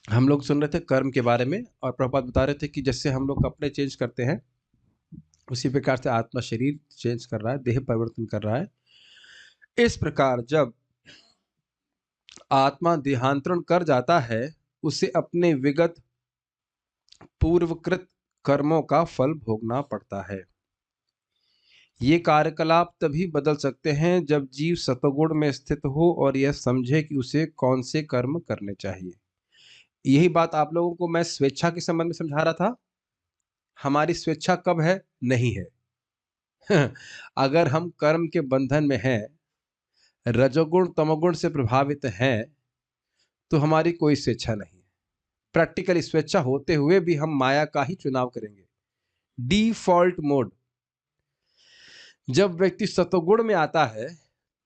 हम लोग सुन रहे थे कर्म के बारे में, और प्रभुपाद बता रहे थे कि जैसे हम लोग कपड़े चेंज करते हैं, उसी प्रकार से आत्मा शरीर चेंज कर रहा है, देह परिवर्तन कर रहा है। इस प्रकार जब आत्मा देहांतरण कर जाता है, उसे अपने विगत पूर्वकृत कर्मों का फल भोगना पड़ता है। ये कार्यकलाप तभी बदल सकते हैं जब जीव सतोगुण में स्थित हो और यह समझे कि उसे कौन से कर्म करने चाहिए। यही बात आप लोगों को मैं स्वेच्छा के संबंध में समझा रहा था। हमारी स्वेच्छा कब है? नहीं है। अगर हम कर्म के बंधन में हैं, रजोगुण तमोगुण से प्रभावित हैं, तो हमारी कोई स्वेच्छा नहीं है। प्रैक्टिकली स्वेच्छा होते हुए भी हम माया का ही चुनाव करेंगे। Default mode. जब व्यक्ति सतोगुण में आता है,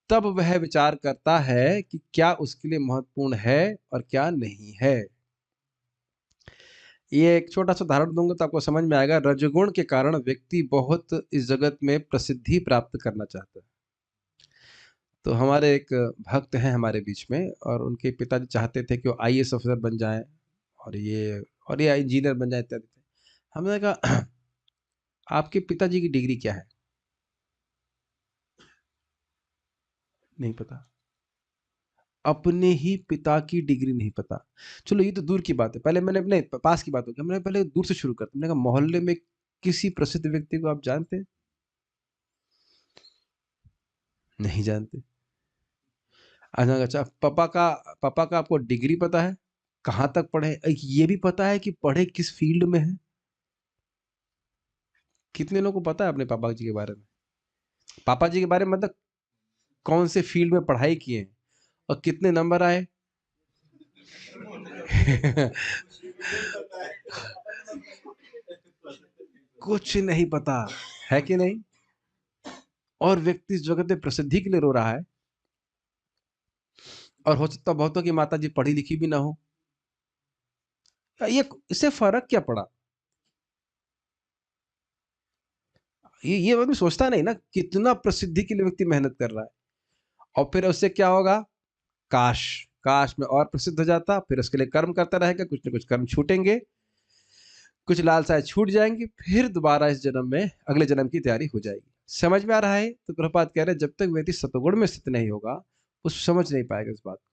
तब वह विचार करता है कि क्या उसके लिए महत्वपूर्ण है और क्या नहीं है। ये एक छोटा सा उदाहरण दूंगा तो आपको समझ में आएगा। रजोगुण के कारण व्यक्ति बहुत इस जगत में प्रसिद्धि प्राप्त करना चाहता है। तो हमारे एक भक्त हैं हमारे बीच में, और उनके पिताजी चाहते थे कि वो आईएएस ऑफिसर बन जाएं, और ये इंजीनियर बन जाए इत्यादि। हमने कहा आपके पिताजी की डिग्री क्या है? नहीं पता। अपने ही पिता की डिग्री नहीं पता। चलो ये तो दूर की बात है, पहले मैंने अपने पास की बात होगी, मैंने पहले दूर से शुरू करते। मैंने कहा मोहल्ले में किसी प्रसिद्ध व्यक्ति को आप जानते हैं? नहीं जानते। अच्छा, पापा का आपको डिग्री पता है? कहाँ तक पढ़े? ये भी पता है कि पढ़े किस फील्ड में है? कितने लोगों को पता है अपने पापा जी के बारे में? पापा जी के बारे में मतलब कौन से फील्ड में पढ़ाई किए हैं और कितने नंबर आए? कुछ नहीं पता है कि नहीं? और व्यक्ति इस जगत में प्रसिद्धि के लिए रो रहा है, और हो सकता बहुतों की माता जी पढ़ी लिखी भी ना हो। ये इससे फर्क क्या पड़ा? ये आदमी सोचता नहीं ना कितना प्रसिद्धि के लिए व्यक्ति मेहनत कर रहा है, और फिर उससे क्या होगा? काश काश में और प्रसिद्ध हो जाता, फिर उसके लिए कर्म करता रहेगा, कुछ ना कुछ कर्म छूटेंगे, कुछ लालसाएं छूट जाएंगी, फिर दोबारा इस जन्म में अगले जन्म की तैयारी हो जाएगी। समझ में आ रहा है? तो प्रभुपाद कह रहे हैं जब तक व्यक्ति सतोगुण में स्थित नहीं होगा, वो समझ नहीं पाएगा इस बात को।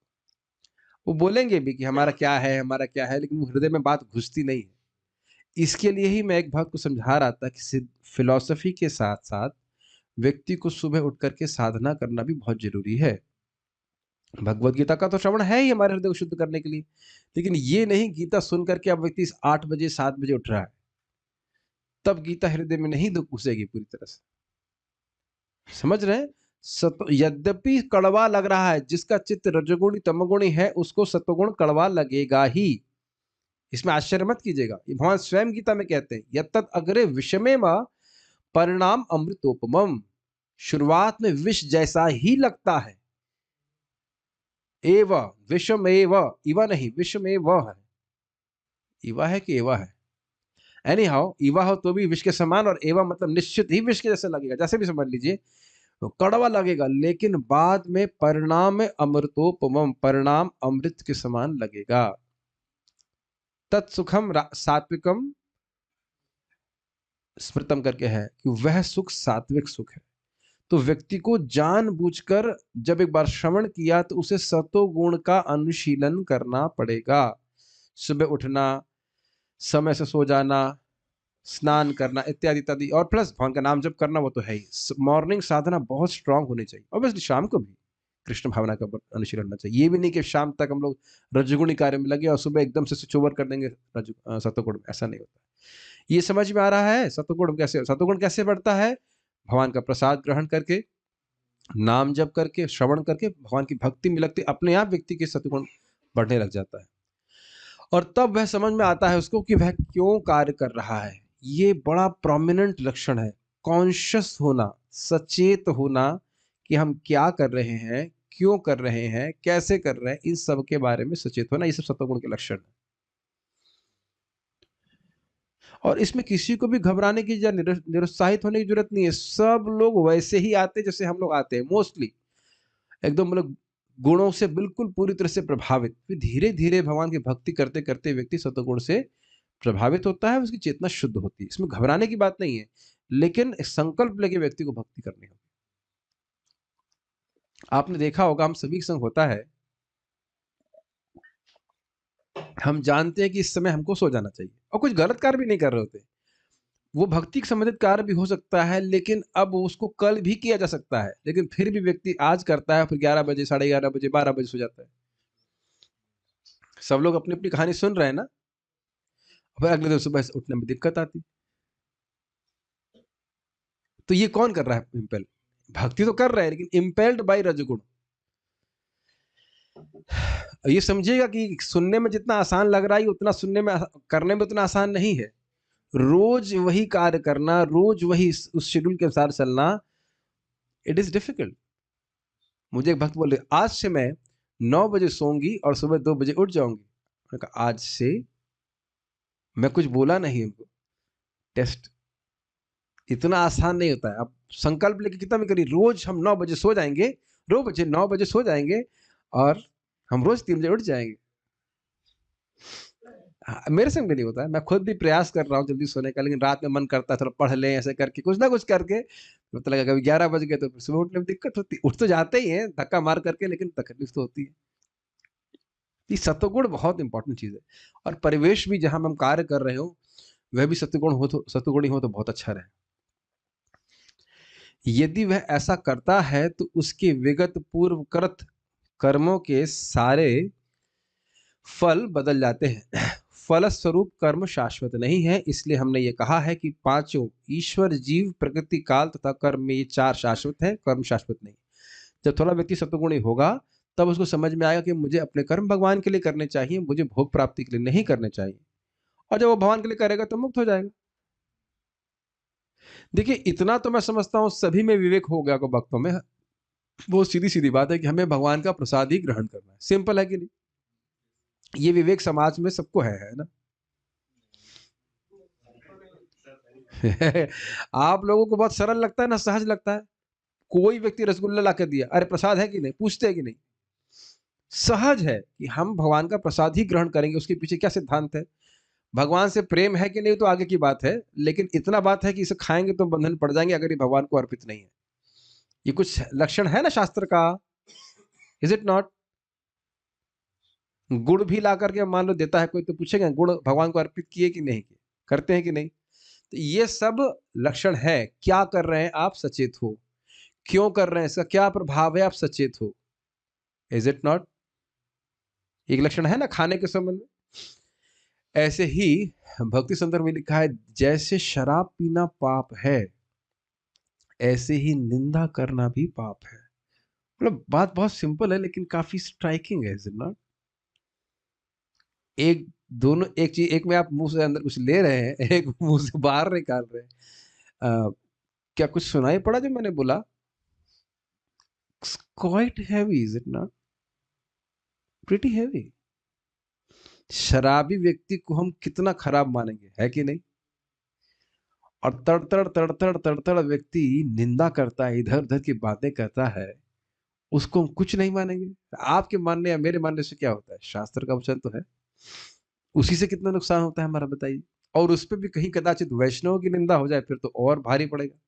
वो बोलेंगे भी कि हमारा क्या है, हमारा क्या है, लेकिन वो हृदय में बात घुसती नहीं है। इसके लिए ही मैं एक भक्त को समझा रहा था कि फिलॉसफी के साथ साथ व्यक्ति को सुबह उठ करके साधना करना भी बहुत जरूरी है। भगवत गीता का तो श्रवण है ही हमारे हृदय को शुद्ध करने के लिए, लेकिन ये नहीं गीता सुन करके अब व्यक्ति 8 बजे 7 बजे उठ रहा है, तब गीता हृदय में नहीं घुसेगी पूरी तरह से। समझ रहे हैं? यद्यपि कड़वा लग रहा है, जिसका चित्त रजोगुणी तमोगुणी है उसको सतोगुण कड़वा लगेगा ही। इसमें आश्चर्य मत कीजिएगा, ये भगवान स्वयं गीता में कहते हैं, यत्तत् अग्रे विषमे परिणाम अमृतोपमम। शुरुआत में विष जैसा ही लगता है। एव विषम एव, इवा नहीं, विषम एव है। इवा है कि एवा है? एनी हाउ, इवा हो तो भी विष के समान, और एवा मतलब निश्चित ही विष के जैसे लगेगा, जैसे भी समझ लीजिए। तो कड़वा लगेगा, लेकिन बाद में परिणाम अमृतोपमम, परिणाम अमृत के समान लगेगा। तत्सुखम सात्विकम स्मृतम करके है कि वह सुख सात्विक सुख है। तो व्यक्ति को जानबूझकर जब एक बार श्रवण किया तो उसे सतो गुण का अनुशीलन करना पड़ेगा। सुबह उठना, समय से सो जाना, स्नान करना इत्यादि इत्यादि, और प्लस भगवान का नाम जप करना, वो तो है ही। मॉर्निंग साधना बहुत स्ट्रांग होनी चाहिए, ऑब्वियसली शाम को भी कृष्ण भावना का अनुशीलन होना चाहिए। ये भी नहीं कि शाम तक हम लोग रजगुणी कार्य में लगे और सुबह एकदम से स्विच ओवर कर देंगे सतोगुण में, ऐसा नहीं होता। ये समझ में आ रहा है? सतोगुण कैसे बढ़ता है? भगवान का प्रसाद ग्रहण करके, नाम जप करके, श्रवण करके, भगवान की भक्ति में लगते अपने आप व्यक्ति के सतगुण बढ़ने लग जाता है, और तब वह समझ में आता है उसको कि वह क्यों कार्य कर रहा है। ये बड़ा प्रोमिनेंट लक्षण है, कॉन्शियस होना, सचेत होना कि हम क्या कर रहे हैं, क्यों कर रहे हैं, कैसे कर रहे हैं, इन सब के बारे में सचेत होना। ये सब सतोगुण के लक्षण है, और इसमें किसी को भी घबराने की या निरुत्साहित होने की जरूरत नहीं है। सब लोग वैसे ही आते जैसे हम लोग आते हैं मोस्टली, एकदम मतलब गुणों से बिल्कुल पूरी तरह से प्रभावित, फिर धीरे धीरे भगवान की भक्ति करते करते व्यक्ति सत्वगुण से प्रभावित होता है, उसकी चेतना शुद्ध होती है। इसमें घबराने की बात नहीं है, लेकिन एक संकल्प लेके व्यक्ति को भक्ति करनी होगी। आपने देखा होगा, हम सभी के संग होता है, हम जानते हैं कि इस समय हमको सो जाना चाहिए और कुछ गलत कार्य भी नहीं कर रहे होते, वो भक्ति के संबंधित कार्य भी हो सकता है, लेकिन अब उसको कल भी किया जा सकता है, लेकिन फिर भी व्यक्ति आज करता है, फिर 11 बजे, साढ़े 11 बजे, 12 बजे सो जाता है। सब लोग अपनी अपनी कहानी सुन रहे हैं ना, फिर अगले दिन सुबह से उठने में दिक्कत आती। तो ये कौन कर रहा है इम्पेल? भक्ति तो कर रहा है, लेकिन इम्पेल्ड बाय रजगुण। ये समझिएगा कि सुनने में जितना आसान लग रहा है, उतना सुनने में करने में उतना आसान नहीं है। रोज वही कार्य करना, रोज वही उस शेड्यूल के अनुसार चलना, इट इज डिफिकल्ट। मुझे एक भक्त बोले, आज से मैं 9 बजे सोऊंगी और सुबह 2 बजे उठ जाऊंगी। मैंने कहा आज से? मैं कुछ बोला नहीं उनको। टेस्ट इतना आसान नहीं होता है। आप संकल्प लेके कितना भी करिए, रोज हम 9 बजे सो जाएंगे, 9 बजे सो जाएंगे और हम रोज 3 बजे उठ जाएंगे। मेरे संग भी नहीं होता है, मैं खुद भी प्रयास कर रहा हूँ जल्दी सोने का, लेकिन रात में मन करता है थोड़ा पढ़ लें, ऐसे करके कुछ ना कुछ करके, मतलब लगा कभी 11 बज गए तो फिर सुबह उठने में दिक्कत होती है। उठ तो जाते ही हैं धक्का मार करके, लेकिन तकलीफ तो होती है। ये सत्वगुण बहुत इंपॉर्टेंट चीज है, और परिवेश भी जहां हम कार्य कर रहे हो वह भी सत्वगुणी हो तो बहुत अच्छा रहे। यदि वह ऐसा करता है तो उसके विगत पूर्वकृत कर्मों के सारे फल बदल जाते हैं। फलस्वरूप कर्म शाश्वत नहीं है, इसलिए हमने ये कहा है कि पांचों ईश्वर, जीव, प्रकृति, काल तथा कर्म में ये 4 शाश्वत है, कर्म शाश्वत नहीं। जब थोड़ा व्यक्ति सत्वगुणी होगा तब उसको समझ में आएगा कि मुझे अपने कर्म भगवान के लिए करने चाहिए, मुझे भोग प्राप्ति के लिए नहीं करने चाहिए, और जब वो भगवान के लिए करेगा तो मुक्त हो जाएगा। देखिए, इतना तो मैं समझता हूँ सभी में विवेक हो गया को भक्तों में। वो सीधी सीधी बात है कि हमें भगवान का प्रसाद ही ग्रहण करना है। सिंपल है कि नहीं? ये विवेक समाज में सबको है ना? आप लोगों को बहुत सरल लगता है ना, सहज लगता है। कोई व्यक्ति रसगुल्ला ला के दिया, अरे प्रसाद है कि नहीं, पूछते हैं कि नहीं? सहज है कि हम भगवान का प्रसाद ही ग्रहण करेंगे। उसके पीछे क्या सिद्धांत है? भगवान से प्रेम है कि नहीं तो आगे की बात है, लेकिन इतना बात है कि इसे खाएंगे तो बंधन पड़ जाएंगे अगर ये भगवान को अर्पित नहीं है। ये कुछ लक्षण है ना शास्त्र का, इज इट नॉट? गुड़ भी ला करके मान लो देता है कोई, तो पूछेगा गुड़ भगवान को अर्पित किए कि नहीं किए, करते हैं कि नहीं? तो ये सब लक्षण है। क्या कर रहे हैं आप? सचेत हो। क्यों कर रहे हैं? इसका क्या प्रभाव है? आप सचेत हो। Is it not? एक लक्षण है ना खाने के संबंध में। ऐसे ही भक्ति संदर्भ में लिखा है, जैसे शराब पीना पाप है, ऐसे ही निंदा करना भी पाप है। मतलब बात बहुत सिंपल है, लेकिन काफी स्ट्राइकिंग है, इज इट नॉट? एक दोनों एक चीज, एक में आप मुंह से अंदर कुछ ले रहे हैं, एक मुंह से बाहर निकाल रहे हैं। क्या कुछ सुनाई पड़ा जो मैंने बोला? Quite heavy, is it not? Pretty heavy. शराबी व्यक्ति को हम कितना खराब मानेंगे, है कि नहीं? और तड़तड़ तड़तड़ तड़तड़ व्यक्ति निंदा करता है, इधर उधर की बातें करता है, उसको हम कुछ नहीं मानेंगे? आपके मानने या मेरे मानने से क्या होता है? शास्त्र का वचन तो है, उसी से कितना नुकसान होता है हमारा, बताइए। और उस पर भी कहीं कदाचित वैष्णव की निंदा हो जाए, फिर तो और भारी पड़ेगा।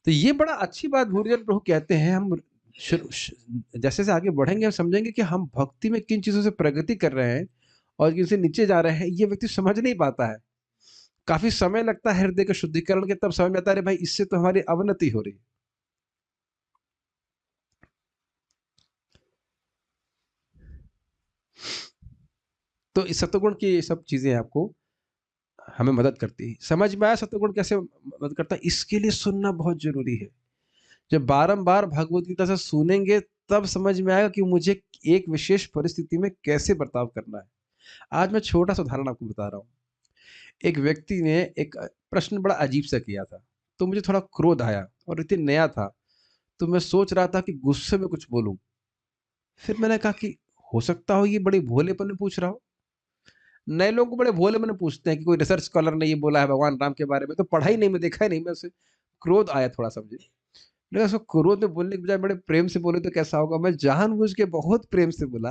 तो ये बड़ा अच्छी बात भूरिजन प्रभु कहते हैं। हम जैसे से आगे बढ़ेंगे हम समझेंगे कि हम भक्ति में किन चीजों से प्रगति कर रहे हैं और किन से नीचे जा रहे हैं, ये व्यक्ति समझ नहीं पाता है। काफी समय लगता है हृदय के शुद्धिकरण के, तब समझ में आता है, भाई इससे तो हमारी अवनति हो रही है। तो इस सत्वगुण की ये सब चीजें आपको हमें मदद करती है। समझ में आया सत्वगुण कैसे मदद करता है? इसके लिए सुनना बहुत जरूरी है। जब बारंबार भगवत गीता से सुनेंगे तब समझ में आएगा कि मुझे एक विशेष परिस्थिति में कैसे बर्ताव करना है। आज मैं छोटा सा उदाहरण आपको बता रहा हूँ। एक व्यक्ति ने एक प्रश्न बड़ा अजीब सा किया था, तो मुझे थोड़ा क्रोध आया, और इतने नया था तो मैं सोच रहा था कि गुस्से में कुछ बोलूं। फिर मैंने कहा कि हो सकता हो ये बड़े भोलेपन में पूछ रहा हो। नए लोग को बड़े भोलेपन में पूछते हैं कि कोई रिसर्च स्कॉलर ने ये बोला है भगवान राम के बारे में, तो पढ़ा ही नहीं, मैं देखा ही नहीं, मैं उसे क्रोध आया थोड़ा सा मुझे। मैंने कहा, उसको क्रोध में बोलने के बजाय बड़े प्रेम से बोले तो कैसा होगा? मैं जानबूझ के बहुत प्रेम से बोला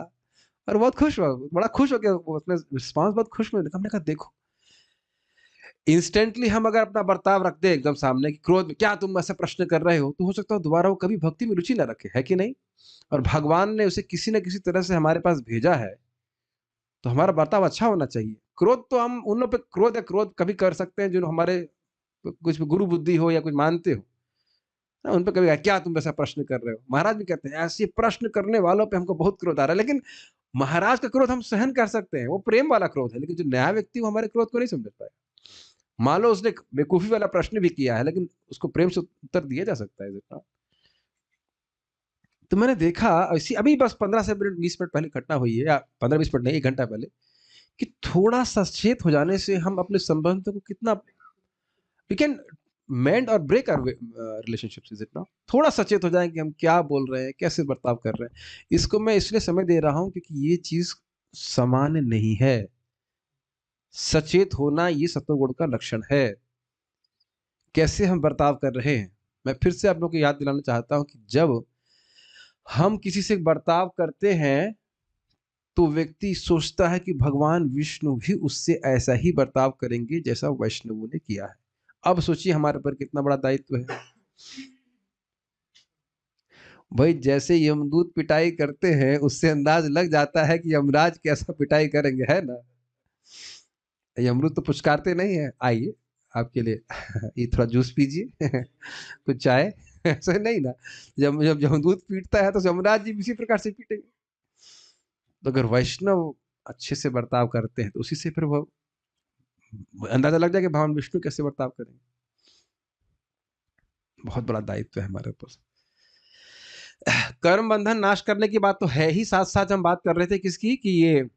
और बहुत खुश हुआ, बड़ा खुश हो गया, वो उसने रिस्पॉन्स बहुत खुश में हमने कहा देखो, इंस्टेंटली हम अगर अपना बर्ताव रख दें एकदम सामने कि क्रोध में क्या तुम ऐसा प्रश्न कर रहे हो, तो हो सकता है दोबारा वो कभी भक्ति में रुचि ना रखे, है कि नहीं? और भगवान ने उसे किसी न किसी तरह से हमारे पास भेजा है, तो हमारा बर्ताव अच्छा होना चाहिए। क्रोध तो हम उन लोग पे क्रोध कभी कर सकते हैं जो हमारे कुछ गुरु बुद्धि हो या कुछ मानते हो। उन पे कभी कहा, क्या तुम ऐसा प्रश्न कर रहे हो? महाराज भी कहते हैं ऐसे प्रश्न करने वालों पे हमको बहुत क्रोध आ रहा है, लेकिन महाराज का क्रोध हम सहन कर सकते हैं, वो प्रेम वाला क्रोध है, लेकिन जो नया व्यक्ति वो हमारे क्रोध को नहीं समझ पाए। मान लो उसने बेवकूफी वाला प्रश्न भी किया है, लेकिन उसको प्रेम से उत्तर दिया जा सकता है जितना। तो मैंने देखा ऐसी अभी बस 15 से मिनट 20 मिनट पहले घटना हुई है, या 15-20 मिनट नहीं, 1 घंटा पहले, कि थोड़ा सचेत हो जाने से हम अपने संबंधों को कितना we can mend or break our relationships, is it not? थोड़ा सचेत हो जाएं कि हम क्या बोल रहे हैं, कैसे बर्ताव कर रहे हैं। इसको मैं इसलिए समय दे रहा हूं क्योंकि ये चीज सामान्य नहीं है। सचेत होना ये सत्वगुण का लक्षण है। कैसे हम बर्ताव कर रहे हैं, मैं फिर से आप लोगों को याद दिलाना चाहता हूं कि जब हम किसी से बर्ताव करते हैं तो व्यक्ति सोचता है कि भगवान विष्णु भी उससे ऐसा ही बर्ताव करेंगे जैसा वैष्णवों ने किया है। अब सोचिए हमारे पर कितना बड़ा दायित्व है। भाई जैसे यमदूत पिटाई करते हैं उससे अंदाज लग जाता है कि यमराज कैसा पिटाई करेंगे, है ना? यमदूत तो पुचकारते नहीं है, आइए आपके लिए ये थोड़ा जूस पीजिए कुछ चाय, ऐसा नहीं ना। जब जब यमदूत पीटता है तो यमराज जी इसी प्रकार से पीटेंगे। तो अगर वैष्णव अच्छे से बर्ताव करते हैं तो उसी से फिर वो अंदाजा लग जाएगा भगवान विष्णु कैसे बर्ताव करेंगे। बहुत बड़ा दायित्व है हमारे ऊपर। कर्म बंधन नाश करने की बात तो है ही, साथ साथ हम बात कर रहे थे किसकी, कि ये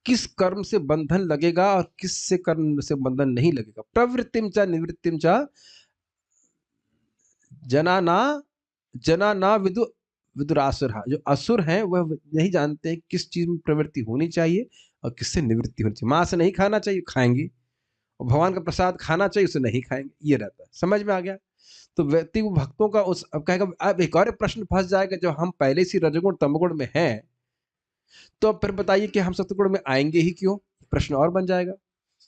किस कर्म से बंधन लगेगा और किस से कर्म से बंधन नहीं लगेगा। प्रवृत्तिम च निवृत्तिम च जना ना जना ना विदु विदुरासुर। जो असुर हैं वह नहीं जानते हैं किस चीज में प्रवृत्ति होनी चाहिए और किससे निवृत्ति होनी चाहिए। मांस नहीं खाना चाहिए, खाएंगे, और भगवान का प्रसाद खाना चाहिए, उसे नहीं खाएंगे, ये रहता है। समझ में आ गया? तो व्यक्ति को भक्तों का उस अब कहेगा, अब एक और प्रश्न फंस जाएगा, जब हम पहले से रजगुण तमगुण में हैं तो अब फिर बताइए कि हम सतगुण में आएंगे ही क्यों? प्रश्न और बन जाएगा।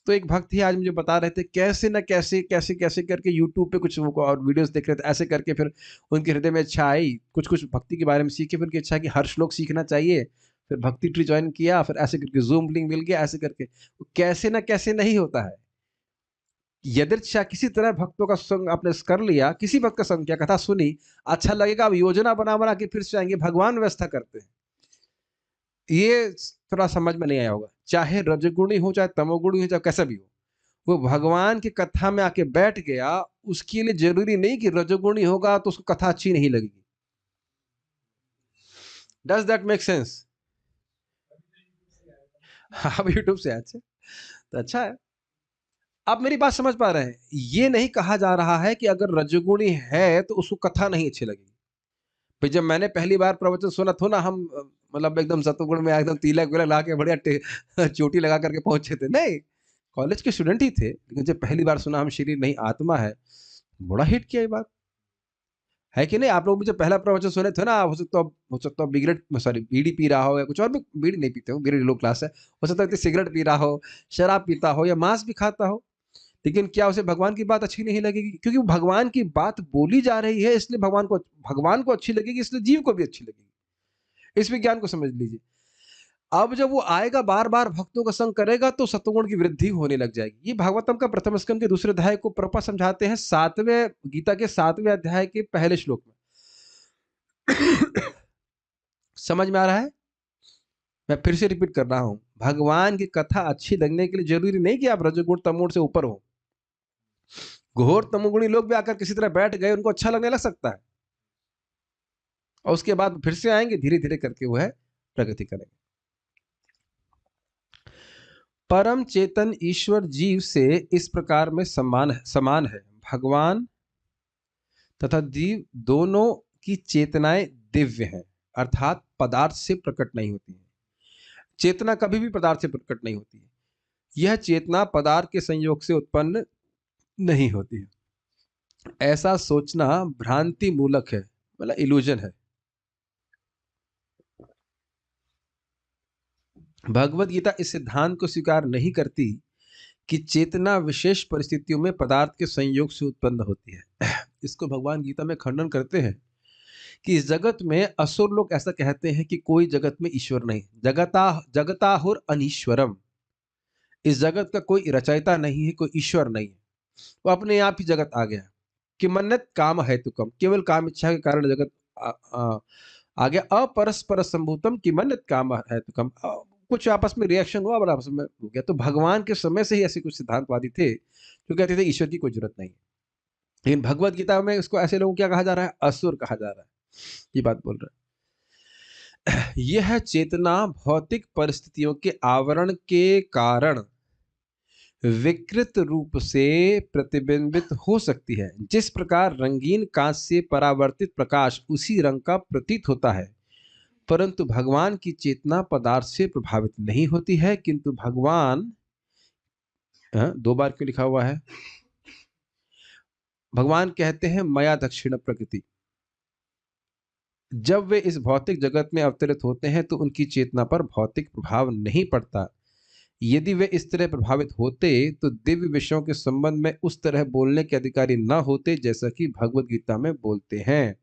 तो एक भक्त ही आज मुझे बता रहे थे कैसे न कैसे कैसे कैसे करके यूट्यूब पे कुछ वो और वीडियोस देख रहे थे, ऐसे करके फिर उनके हृदय में इच्छा आई, कुछ कुछ भक्ति के बारे में सीखे, फिर उनकी इच्छा कि हर श्लोक सीखना चाहिए, फिर भक्ति ट्री ज्वाइन किया, फिर ऐसे करके जूम लिंक मिल गया, ऐसे करके कैसे ना कैसे नहीं होता है। यदृच्छा किसी तरह भक्तों का संग आपने कर लिया, किसी भक्त का संग किया, कथा सुनी, अच्छा लगेगा, अब योजना बना बना के फिर से आएंगे, भगवान व्यवस्था करते हैं। ये थोड़ा समझ में नहीं आया होगा। चाहे रजगुणी हो चाहे तमोगुणी हो चाहे कैसा भी हो, वो भगवान की कथा में आके बैठ गया, उसके लिए जरूरी नहीं कि रजोगुणी होगा तो उसको कथा अच्छी नहीं लगेगी। Does that make sense? आप यूट्यूब से अच्छा तो अच्छा है। आप मेरी बात समझ पा रहे हैं? ये नहीं कहा जा रहा है कि अगर रजोगुणी है तो उसको कथा नहीं अच्छी लगेगी। भाई जब मैंने पहली बार प्रवचन सुना था ना, हम मतलब एकदम सतुगुण में एकदम तिलक विलक ला के बढ़िया चोटी लगा करके पहुंचे थे, नहीं, कॉलेज के स्टूडेंट ही थे, लेकिन जब पहली बार सुना हम शरीर नहीं आत्मा है, बड़ा हिट किया ये बात, है कि नहीं? आप लोग मुझे पहला प्रवचन सुने थे ना, हो सकता हो बिगरेट सॉरी बीड़ी पी रहा हो, या कुछ और भी, बीड़ी नहीं पीते हो, बिगरेट लो क्लास है, हो सकता है सिगरेट पी रहा हो, शराब पीता हो, या मांस भी खाता हो, लेकिन क्या उसे भगवान की बात अच्छी नहीं लगेगी? क्योंकि वो भगवान की बात बोली जा रही है, इसलिए भगवान को अच्छी लगेगी, इसलिए जीव को भी अच्छी लगेगी। इस विज्ञान को समझ लीजिए। अब जब वो आएगा बार बार भक्तों का संग करेगा तो सत्वगुण की वृद्धि होने लग जाएगी। ये भागवतम का प्रथम स्कंद के दूसरे अध्याय को प्रपा समझाते हैं, 7वें गीता के 7वें अध्याय के पहले श्लोक में। समझ में आ रहा है? मैं फिर से रिपीट कर रहा हूं, भगवान की कथा अच्छी लगने के लिए जरूरी नहीं कि आप रजोगुण तमोगुण से ऊपर हो। घोर तमोगुणी लोग भी आकर किसी तरह बैठ गए, उनको अच्छा लगने लग सकता है, और उसके बाद फिर से आएंगे, धीरे धीरे करके वो है प्रगति करेंगे। परम चेतन ईश्वर जीव से इस प्रकार में समान है। भगवान तथा जीव दोनों की चेतनाएं दिव्य हैं, अर्थात पदार्थ से प्रकट नहीं होती है। चेतना कभी भी पदार्थ से प्रकट नहीं होती है। यह चेतना पदार्थ के संयोग से उत्पन्न नहीं होती है। ऐसा सोचना भ्रांति मूलक है, मतलब इल्यूजन है। भगवत गीता इस सिद्धांत को स्वीकार नहीं करती कि चेतना विशेष परिस्थितियों में पदार्थ के संयोग से उत्पन्न होती है। इसको भगवान गीता में खंडन करते हैं कि इस जगत में असुर लोग ऐसा कहते हैं कि कोई जगत में ईश्वर नहीं, जगता जगताहुर अनीश्वरम, इस जगत का कोई रचयिता नहीं है, कोई ईश्वर नहीं है, वो अपने आप ही जगत आ गया। कि मन्नत काम है तो कम, केवल काम इच्छा के कारण जगत आ गया। अपरस्पर संभूतम कि मन्नत काम है तो कम, कुछ आपस में रिएक्शन हुआ और आपस में हो गया। तो भगवान के समय से ही ऐसे कुछ सिद्धांतवादी थे जो कहते थे ईश्वर की कोई जरूरत नहीं। लेकिन भगवत गीता में इसको ऐसे लोगों को क्या कहा जा रहा है? असुर कहा जा रहा है। ये बात बोल रहा है। यह चेतना भौतिक परिस्थितियों के आवरण के कारण विकृत रूप से प्रतिबिंबित हो सकती है। जिस प्रकार रंगीन कांच से परावर्तित प्रकाश उसी रंग का प्रतीत होता है, परंतु भगवान की चेतना पदार्थ से प्रभावित नहीं होती है। किंतु भगवान, दो बार क्यों लिखा हुआ है? भगवान कहते हैं मया दक्षिण प्रकृति। जब वे इस भौतिक जगत में अवतरित होते हैं तो उनकी चेतना पर भौतिक प्रभाव नहीं पड़ता। यदि वे इस तरह प्रभावित होते तो दिव्य विषयों के संबंध में उस तरह बोलने के अधिकारी न होते जैसा कि भगवत गीता में बोलते हैं।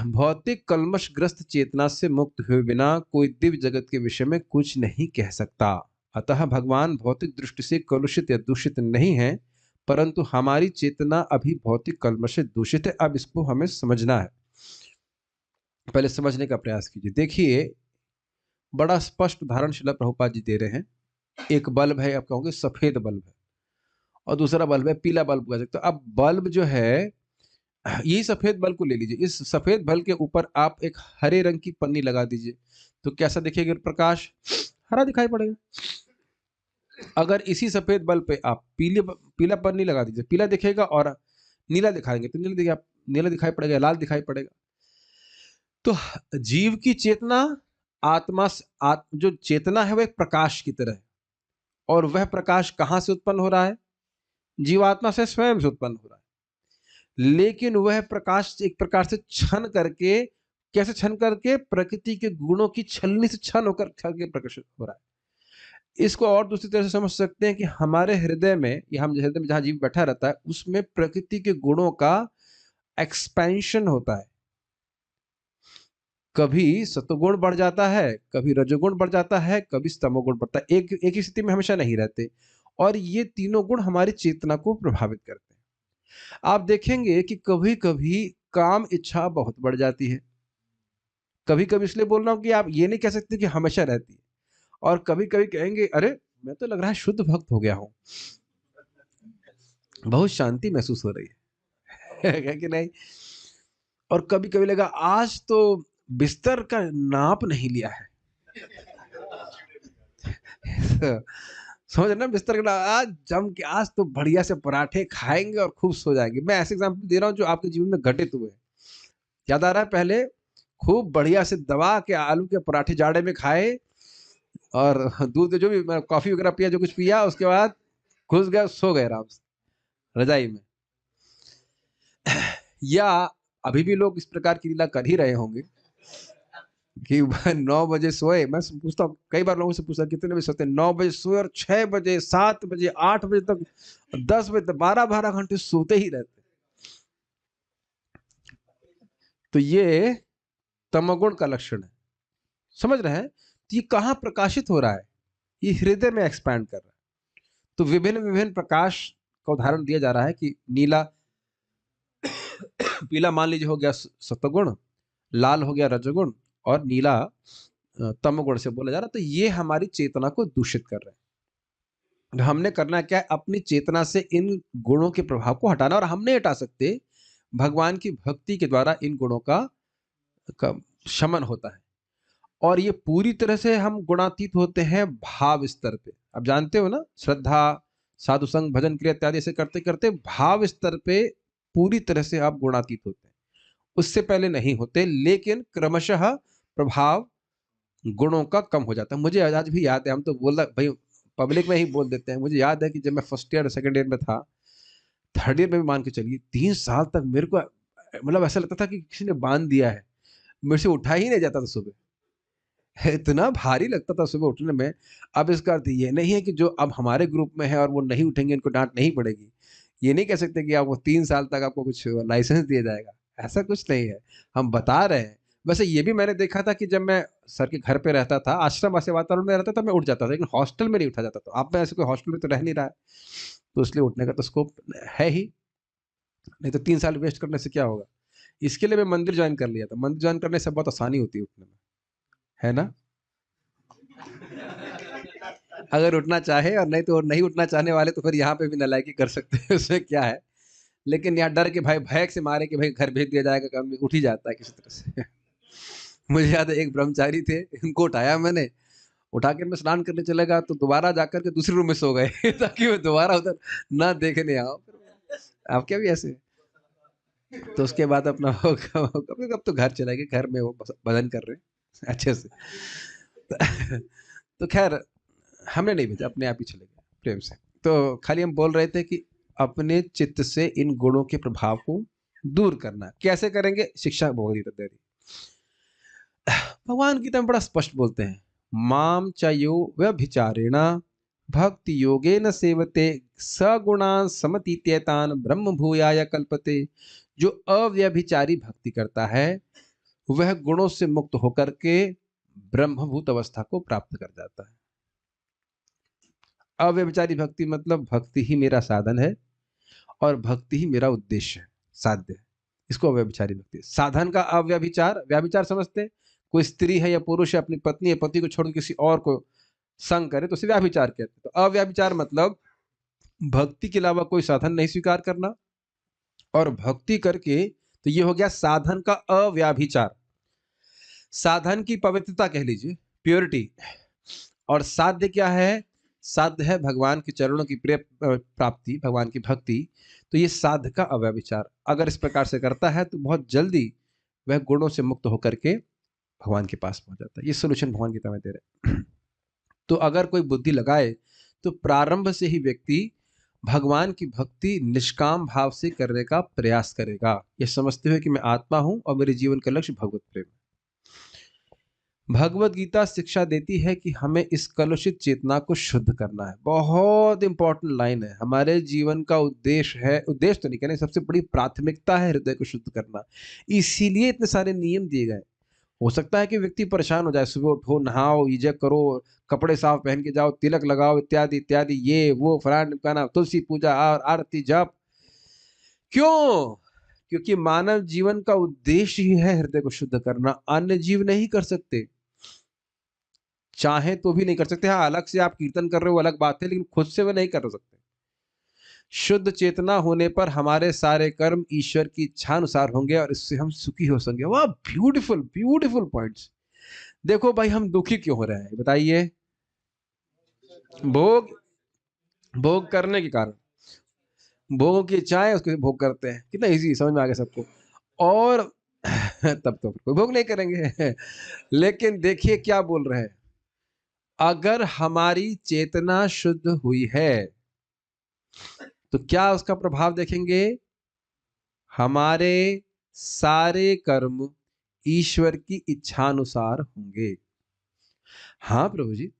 भौतिक कल्मशग्रस्त चेतना से मुक्त हुए बिना कोई दिव्य जगत के विषय में कुछ नहीं कह सकता। अतः भगवान भौतिक दृष्टि से कलुषित या दूषित नहीं है, परंतु हमारी चेतना अभी भौतिक कल्मश से दूषित है। अब इसको हमें समझना है, पहले समझने का प्रयास कीजिए। देखिए, बड़ा स्पष्ट उदाहरण श्रील प्रभुपाद जी दे रहे हैं। एक बल्ब है, आप कहोगे सफेद बल्ब है, और दूसरा बल्ब है पीला बल्ब कह सकते हो। अब बल्ब जो है, यही सफेद बल्ब को ले लीजिए, इस सफेद बल्ब के ऊपर आप एक हरे रंग की पन्नी लगा दीजिए, तो कैसा दिखेगा प्रकाश? हरा दिखाई पड़ेगा। अगर इसी सफेद बल्ब पे आप पीला पन्नी लगा दीजिए, पीला दिखेगा, और नीला दिखाएंगे तो नीला दिखाई पड़ेगा, लाल दिखाई पड़ेगा। तो जीव की चेतना जो चेतना है वह एक प्रकाश की तरह है, और वह प्रकाश कहां से उत्पन्न हो रहा है? जीवात्मा से स्वयं से उत्पन्न हो रहा है। लेकिन वह प्रकाश एक प्रकार से छन करके, कैसे छन करके? प्रकृति के गुणों की छलनी से छन होकर प्रकाशित हो रहा है। इसको और दूसरी तरह से समझ सकते हैं कि हमारे हृदय में, या हम हृदय में जहां जीव बैठा रहता है, उसमें प्रकृति के गुणों का एक्सपेंशन होता है। कभी सतोगुण बढ़ जाता है, कभी रजोगुण बढ़ जाता है, कभी तमोगुण बढ़ता है। एक ही स्थिति में हमेशा नहीं रहते, और ये तीनों गुण हमारी चेतना को प्रभावित करते हैं। आप देखेंगे कि कभी कभी काम इच्छा बहुत बढ़ जाती है। कभी कभी इसलिए बोल रहा हूं कि आप ये नहीं कह सकते कि हमेशा रहती है। और कभी कभी कहेंगे अरे मैं तो लग रहा है शुद्ध भक्त हो गया हूं, बहुत शांति महसूस हो रही है कि नहीं? और कभी कभी लगा आज तो बिस्तर का नाप नहीं लिया है। समझ ना, बिस्तर का आज जम के, आज तो बढ़िया से पराठे खाएंगे और खूब सो जाएंगे। मैं ऐसे एग्जांपल दे रहा हूं जो आपके जीवन में घटित हुए। याद आ रहा है? पहले खूब बढ़िया से दबा के आलू के पराठे जाड़े में खाए, और दूध जो भी कॉफी वगैरह पिया, जो कुछ पिया, उसके बाद घुस गए, सो गए आराम से रजाई में। या अभी भी लोग इस प्रकार की लीला कर ही रहे होंगे कि 9 बजे सोए। मैं पूछता हूँ, कई बार लोगों से पूछता कितने बजे सोते हैं? 9 बजे सोए, और 6 बजे, 7 बजे, 8 बजे तक, 10 बजे तक 12-12 घंटे सोते ही रहते। तो ये तमोगुण का लक्षण है। समझ रहे हैं? तो ये कहां प्रकाशित हो रहा है? ये हृदय में एक्सपैंड कर रहा है। तो विभिन्न विभिन्न प्रकाश का उदाहरण दिया जा रहा है कि नीला पीला मान लीजिए हो गया सत्वगुण, लाल हो गया रजोगुण, और नीला तमोगुण से बोला जा रहा है। तो ये हमारी चेतना को दूषित कर रहे हैं। हमने करना क्या है? अपनी चेतना से इन गुणों के प्रभाव को हटाना, और हम नहीं हटा सकते। भगवान की भक्ति के द्वारा इन गुणों का शमन होता है, और ये पूरी तरह से हम गुणातीत होते हैं भाव स्तर पे। अब जानते हो ना, श्रद्धा, साधु संग, भजन क्रिया इत्यादि ऐसे करते करते भाव स्तर पे पूरी तरह से आप गुणातीत होते हैं। उससे पहले नहीं होते, लेकिन क्रमशः प्रभाव गुणों का कम हो जाता है। मुझे आज भी याद है, हम तो बोला भाई पब्लिक में ही बोल देते हैं। मुझे याद है कि जब मैं फर्स्ट ईयर सेकंड ईयर में था, थर्ड ईयर में भी मान के चलिए 3 साल तक मेरे को मतलब ऐसा लगता था कि किसी ने बांध दिया है, मेरे से उठा ही नहीं जाता था सुबह, इतना भारी लगता था सुबह उठने में। अब इसका अर्थ ये नहीं है कि जो अब हमारे ग्रुप में है और वो नहीं उठेंगे, इनको डांट नहीं पड़ेगी। ये नहीं कह सकते कि आपको 3 साल तक आपको कुछ लाइसेंस दिया जाएगा, ऐसा कुछ नहीं है। हम बता रहे हैं। वैसे ये भी मैंने देखा था कि जब मैं सर के घर पे रहता था, आश्रम ऐसे वातावरण में रहता था, मैं उठ जाता था, लेकिन हॉस्टल में नहीं उठा जाता था। अब मैं ऐसे कोई हॉस्टल में तो रह नहीं रहा है, तो इसलिए उठने का तो स्कोप है ही नहीं। तो 3 साल वेस्ट करने से क्या होगा। इसके लिए मैं मंदिर ज्वाइन कर लिया था। मंदिर ज्वाइन करने से बहुत आसानी होती है उठने में, है ना। अगर उठना चाहे, और नहीं तो नहीं उठना चाहने वाले तो फिर यहाँ पे भी नालायकी कर सकते हैं, उसमें क्या है। लेकिन यहाँ डर के भाई भय से मारे कि भाई घर भेज दिया जाएगा, काम उठ ही जाता है किसी तरह से। मुझे याद है एक ब्रह्मचारी थे, उनको उठाया मैंने, उठा के मैं स्नान करने चला गया, तो दोबारा जाकर के दूसरे रूम में सो गए ताकि वो दोबारा उधर ना देखने आओ। आप क्या भी ऐसे। तो उसके बाद अपना कभी कब तो घर चले गए, घर में वो भजन कर रहे हैं अच्छे से। तो खैर हमने नहीं भेजा, अपने आप ही चले गए प्रेम से। तो खाली हम बोल रहे थे कि अपने चित्त से इन गुणों के प्रभाव को दूर करना कैसे करेंगे, शिक्षा भगवद दे रही। भगवान गीता में बड़ा स्पष्ट बोलते हैं, माम चयो व्यभिचारेण भक्ति योगेन सेवते सगुणान समतीत्येतान ब्रह्म भूयाय कल्पते। जो अव्यभिचारी भक्ति करता है वह गुणों से मुक्त होकर के ब्रह्मभूत अवस्था को प्राप्त कर जाता है। अव्यभिचारी भक्ति मतलब भक्ति ही मेरा साधन है और भक्ति ही मेरा उद्देश्य है, साध्य है, इसको अव्यभिचारी भक्ति। साधन का अव्यभिचार, व्याभिचार समझते हैं, कोई स्त्री है या पुरुष है, अपनी पत्नी या पति को छोड़ किसी और को संग करे तो उसे व्याभिचार कहते हैं। तो अव्याभिचार मतलब भक्ति के अलावा कोई साधन नहीं स्वीकार करना, और भक्ति करके तो ये हो गया साधन का अव्याभिचार। साधन की पवित्रता कह लीजिए, प्योरिटी। और साध्य क्या है, साध्य है भगवान के चरणों की प्राप्ति, भगवान की भक्ति। तो ये साध्य का अव्यभिचार अगर इस प्रकार से करता है तो बहुत जल्दी वह गुणों से मुक्त होकर के भगवान के पास पहुंच जाता है। ये सोल्यूशन भगवान गीता में दे रहे हैं। तो अगर कोई बुद्धि लगाए तो प्रारंभ से ही व्यक्ति भगवान की भक्ति निष्काम भाव से करने का प्रयास करेगा, ये समझते हुए कि मैं आत्मा हूं और मेरे जीवन का लक्ष्य भगवत प्रेम। भगवत गीता शिक्षा देती है कि हमें इस कलुषित चेतना को शुद्ध करना है। बहुत इंपॉर्टेंट लाइन है। हमारे जीवन का उद्देश्य है, उद्देश्य तो नहीं कहने, सबसे बड़ी प्राथमिकता है हृदय को शुद्ध करना। इसीलिए इतने सारे नियम दिए गए। हो सकता है कि व्यक्ति परेशान हो जाए, सुबह उठो, नहाओ, ईजक करो, कपड़े साफ पहन के जाओ, तिलक लगाओ, इत्यादि इत्यादि, ये वो फलाना ढिमकाना, तुलसी पूजा और आरती जप। क्यों? क्योंकि मानव जीवन का उद्देश्य ही है हृदय को शुद्ध करना। अन्य जीव नहीं कर सकते, चाहे तो भी नहीं कर सकते। हाँ, अलग से आप कीर्तन कर रहे हो अलग बात है, लेकिन खुद से वो नहीं कर सकते। शुद्ध चेतना होने पर हमारे सारे कर्म ईश्वर की इच्छा अनुसार होंगे और इससे हम सुखी हो सकेंगे। वाह, ब्यूटीफुल ब्यूटीफुल पॉइंट्स। देखो भाई, हम दुखी क्यों हो रहे हैं बताइए? भोग, भोग करने के कारण, भोगों की इच्छाएं उसके भोग करते हैं। कितना इजी, समझ में आ गया सबको। और तब तो कोई भोग नहीं करेंगे। लेकिन देखिए क्या बोल रहे हैं, अगर हमारी चेतना शुद्ध हुई है तो क्या उसका प्रभाव देखेंगे? हमारे सारे कर्म ईश्वर की इच्छानुसार होंगे। हाँ प्रभु जी,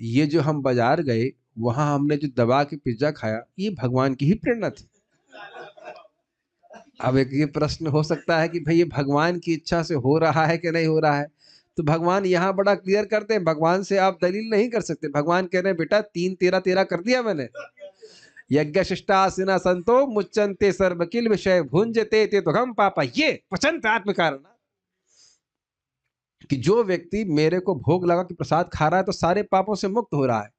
ये जो हम बाजार गए, वहां हमने जो दबा के पिज्जा खाया, ये भगवान की ही प्रेरणा थी। अब एक ये प्रश्न हो सकता है कि भाई ये भगवान की इच्छा से हो रहा है कि नहीं हो रहा है। तो भगवान यहाँ बड़ा क्लियर करते हैं, भगवान से आप दलील नहीं कर सकते। भगवान कह रहे हैं बेटा 3 13 13 कर दिया मैंने। यज्ञ शिष्टासिना संतो मुच्यन्ते सर्व किल विषय भुंजते ते तो हम पापा, ये पचंत आत्म कारण। कि जो व्यक्ति मेरे को भोग लगा कि प्रसाद खा रहा है तो सारे पापों से मुक्त हो रहा है,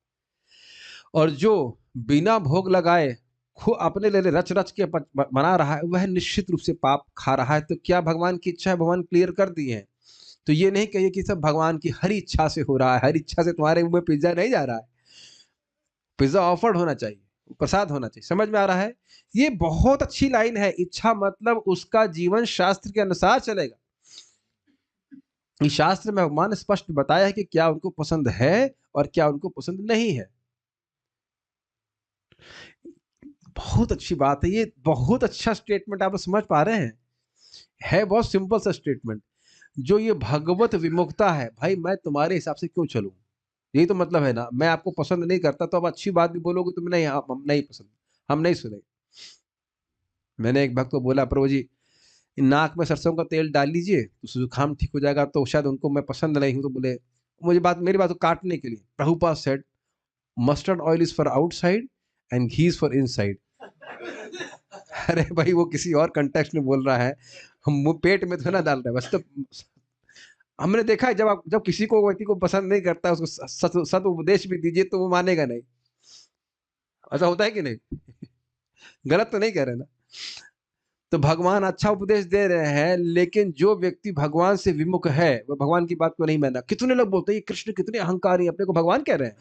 और जो बिना भोग लगाए खुद अपने लिए रच रच के बना रहा है वह निश्चित रूप से पाप खा रहा है। तो क्या भगवान की इच्छा है, भगवान क्लियर कर दी है। तो ये नहीं कहिए कि सब भगवान की हरी इच्छा से हो रहा है, हरी इच्छा से तुम्हारे मुंह में पिज्जा नहीं जा रहा है। पिज्जा ऑफर्ड होना चाहिए, प्रसाद होना चाहिए। समझ में आ रहा है? ये बहुत अच्छी लाइन है। इच्छा मतलब उसका जीवन शास्त्र के अनुसार चलेगा। इस शास्त्र में भगवान स्पष्ट बताया है कि क्या उनको पसंद है और क्या उनको पसंद नहीं है। बहुत अच्छी बात है, ये बहुत अच्छा स्टेटमेंट आप समझ पा रहे हैं, है बहुत सिंपल सा स्टेटमेंट। जो ये भगवत विमुखता है, भाई मैं तुम्हारे हिसाब से क्यों चलूं, यही तो मतलब है ना। मैं आपको पसंद नहीं करता तो अब अच्छी बात भी बोलोगे तो नहीं, हम नहीं पसंद, हम नहीं सुने। मैंने एक भक्त को बोला, प्रभु जी नाक में सरसों का तेल डाल लीजिए तो जुकाम ठीक हो जाएगा, तो शायद उनको मैं पसंद नहीं हूं, तो बोले मुझे मेरी बात को काटने के लिए, Prabhupada said mustard oil is for outside and ghee is for inside. अरे भाई वो किसी और कंटेक्स्ट में बोल रहा है, हम पेट में तो ना डाल रहे हैं बस। तो हमने देखा है जब किसी को व्यक्ति को पसंद नहीं करता, उसको सत उपदेश भी दीजिए तो वो मानेगा नहीं। ऐसा होता है कि नहीं? गलत तो नहीं कह रहे ना। तो भगवान अच्छा उपदेश दे रहे हैं, लेकिन जो व्यक्ति भगवान से विमुख है वह भगवान की बात को नहीं माना। कितने लोग बोलते हैं कृष्ण कितने अहंकारी, अपने को भगवान कह रहे हैं,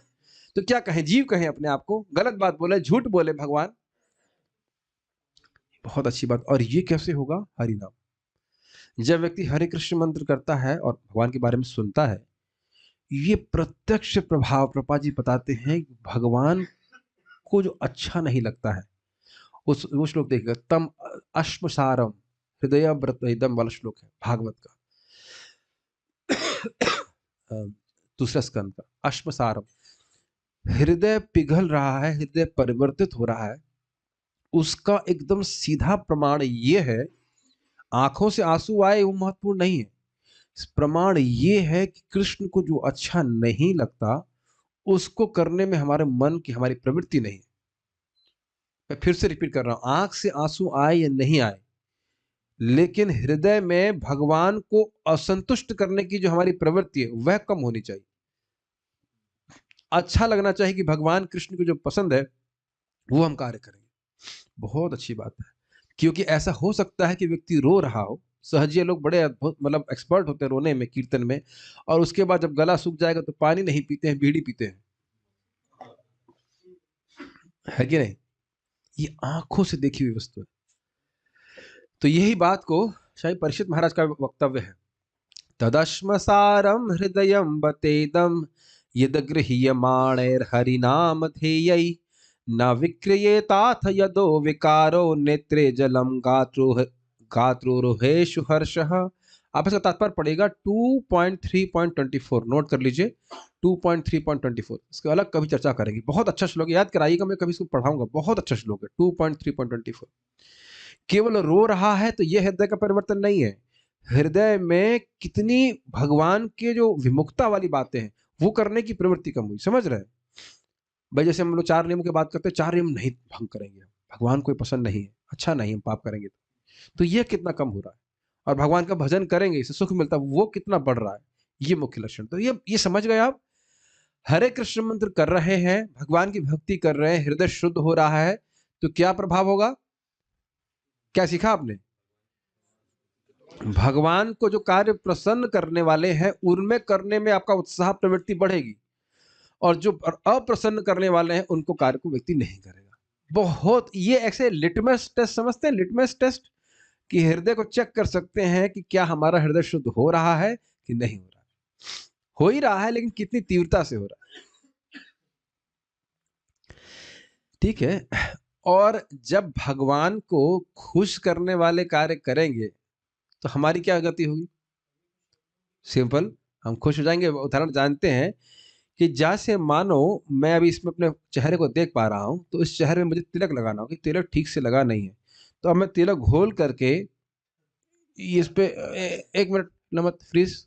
तो क्या कहें, जीव कहें अपने आप को, गलत बात बोले, झूठ बोले भगवान। बहुत अच्छी बात। और ये कैसे होगा? हरि नाम। जब व्यक्ति हरे कृष्ण मंत्र करता है और भगवान के बारे में सुनता है, ये प्रत्यक्ष प्रभाव प्रभुपा जी बताते हैं, भगवान को जो अच्छा नहीं लगता है उस वो श्लोक देखिएगा, तम अश्मसारम हृदय व्रत एकदम वाला श्लोक है भागवत का, दूसरा स्कंद का। अश्मसारम, हृदय पिघल रहा है, हृदय परिवर्तित हो रहा है, उसका एकदम सीधा प्रमाण ये है, आंखों से आंसू आए वो महत्वपूर्ण नहीं है, प्रमाण ये है कि कृष्ण को जो अच्छा नहीं लगता उसको करने में हमारे मन की, हमारी प्रवृत्ति नहीं है। मैं फिर से रिपीट कर रहा हूं, आंख से आंसू आए या नहीं आए, लेकिन हृदय में भगवान को असंतुष्ट करने की जो हमारी प्रवृत्ति है वह कम होनी चाहिए। अच्छा लगना चाहिए कि भगवान कृष्ण को जो पसंद है वो हम कार्य करेंगे। बहुत अच्छी बात है, क्योंकि ऐसा हो सकता है कि व्यक्ति रो रहा हो, सहजिया लोग बड़े अद्भुत मतलब एक्सपर्ट होते हैं रोने में, कीर्तन में, और उसके बाद जब गला सूख जाएगा तो पानी नहीं पीते हैं, बीड़ी पीते हैं, है कि नहीं? ये आंखों से देखी हुई वस्तु है। तो यही बात को शायद परीक्षित महाराज का वक्तव्य है, तदश्मसारम हृदय बतेदम यद गृह्यमाणैर्हरिनाम ध्येयै न विक्रियेताथ यदो विकारो नेत्रे जलम गात्रोहेषु हर्षः। आप इसका तात्पर्य पड़ेगा 2.3.24, नोट कर लीजिए 2.3.24, इसको अलग कभी चर्चा करेंगे। बहुत अच्छा श्लोक, याद कराइएगा, मैं कभी इसको पढ़ाऊंगा, बहुत अच्छा श्लोक है 2.3.24। केवल रो रहा है तो यह हृदय का परिवर्तन नहीं है, हृदय में कितनी भगवान के जो विमुखता वाली बातें हैं वो करने की प्रवृत्ति कम हुई। समझ रहे हैं भाई? जैसे हम लोग 4 नियमों की बात करते हैं, 4 नियम नहीं भंग करेंगे, भगवान को पसंद नहीं है, अच्छा नहीं, हम पाप करेंगे, तो ये कितना कम हो रहा है। और भगवान का भजन करेंगे, इससे सुख मिलता है, वो कितना बढ़ रहा है, ये मुख्य लक्षण। तो ये समझ गए आप? हरे कृष्ण मंत्र कर रहे हैं, भगवान की भक्ति कर रहे हैं, हृदय शुद्ध हो रहा है, तो क्या प्रभाव होगा? क्या सीखा आपने? भगवान को जो कार्य प्रसन्न करने वाले हैं उनमें करने में आपका उत्साह, प्रवृत्ति बढ़ेगी, और जो अप्रसन्न करने वाले हैं उनको कार्य को व्यक्ति नहीं करेगा। बहुत, ये ऐसे लिटमस टेस्ट समझते हैं, लिटमस टेस्ट, कि हृदय को चेक कर सकते हैं कि क्या हमारा हृदय शुद्ध हो रहा है कि नहीं हो रहा है। हो ही रहा है, लेकिन कितनी तीव्रता से हो रहा है। ठीक है। और जब भगवान को खुश करने वाले कार्य करेंगे तो हमारी क्या गति होगी? सिंपल, हम खुश हो जाएंगे। उदाहरण जानते हैं कि जैसे मानो मैं अभी इसमें अपने चेहरे को देख पा रहा हूं, तो इस चेहरे में मुझे तिलक लगाना होगा, तिलक ठीक से लगा नहीं है, तो अब मैं तिलक घोल करके इस पे 1 मिनट नमक फ्रीज,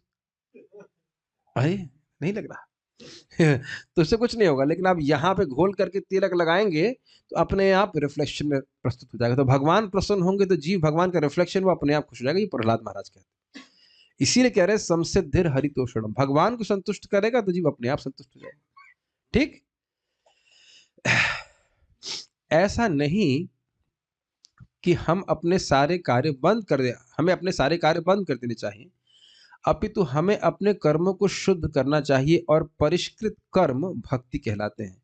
अरे नहीं लग रहा तो इससे कुछ नहीं होगा। लेकिन आप यहाँ पे घोल करके तिलक लगाएंगे तो अपने आप रिफ्लेक्शन में प्रस्तुत हो जाएगा। तो भगवान प्रसन्न होंगे तो जीव भगवान का रिफ्लेक्शन वो अपने आप खुश हो जाएगा। ये प्रहलाद महाराज कहते हैं, इसीलिए कह रहे हैं संसिद्धिर हरितोषणम, भगवान को संतुष्ट करेगा तो जीव अपने आप संतुष्ट हो जाएगा। ठीक, ऐसा नहीं कि हम अपने सारे कार्य बंद कर दे, हमें अपने सारे कार्य बंद कर देने चाहिए, अपितु हमें अपने कर्मों को शुद्ध करना चाहिए। और परिष्कृत कर्म भक्ति कहलाते हैं।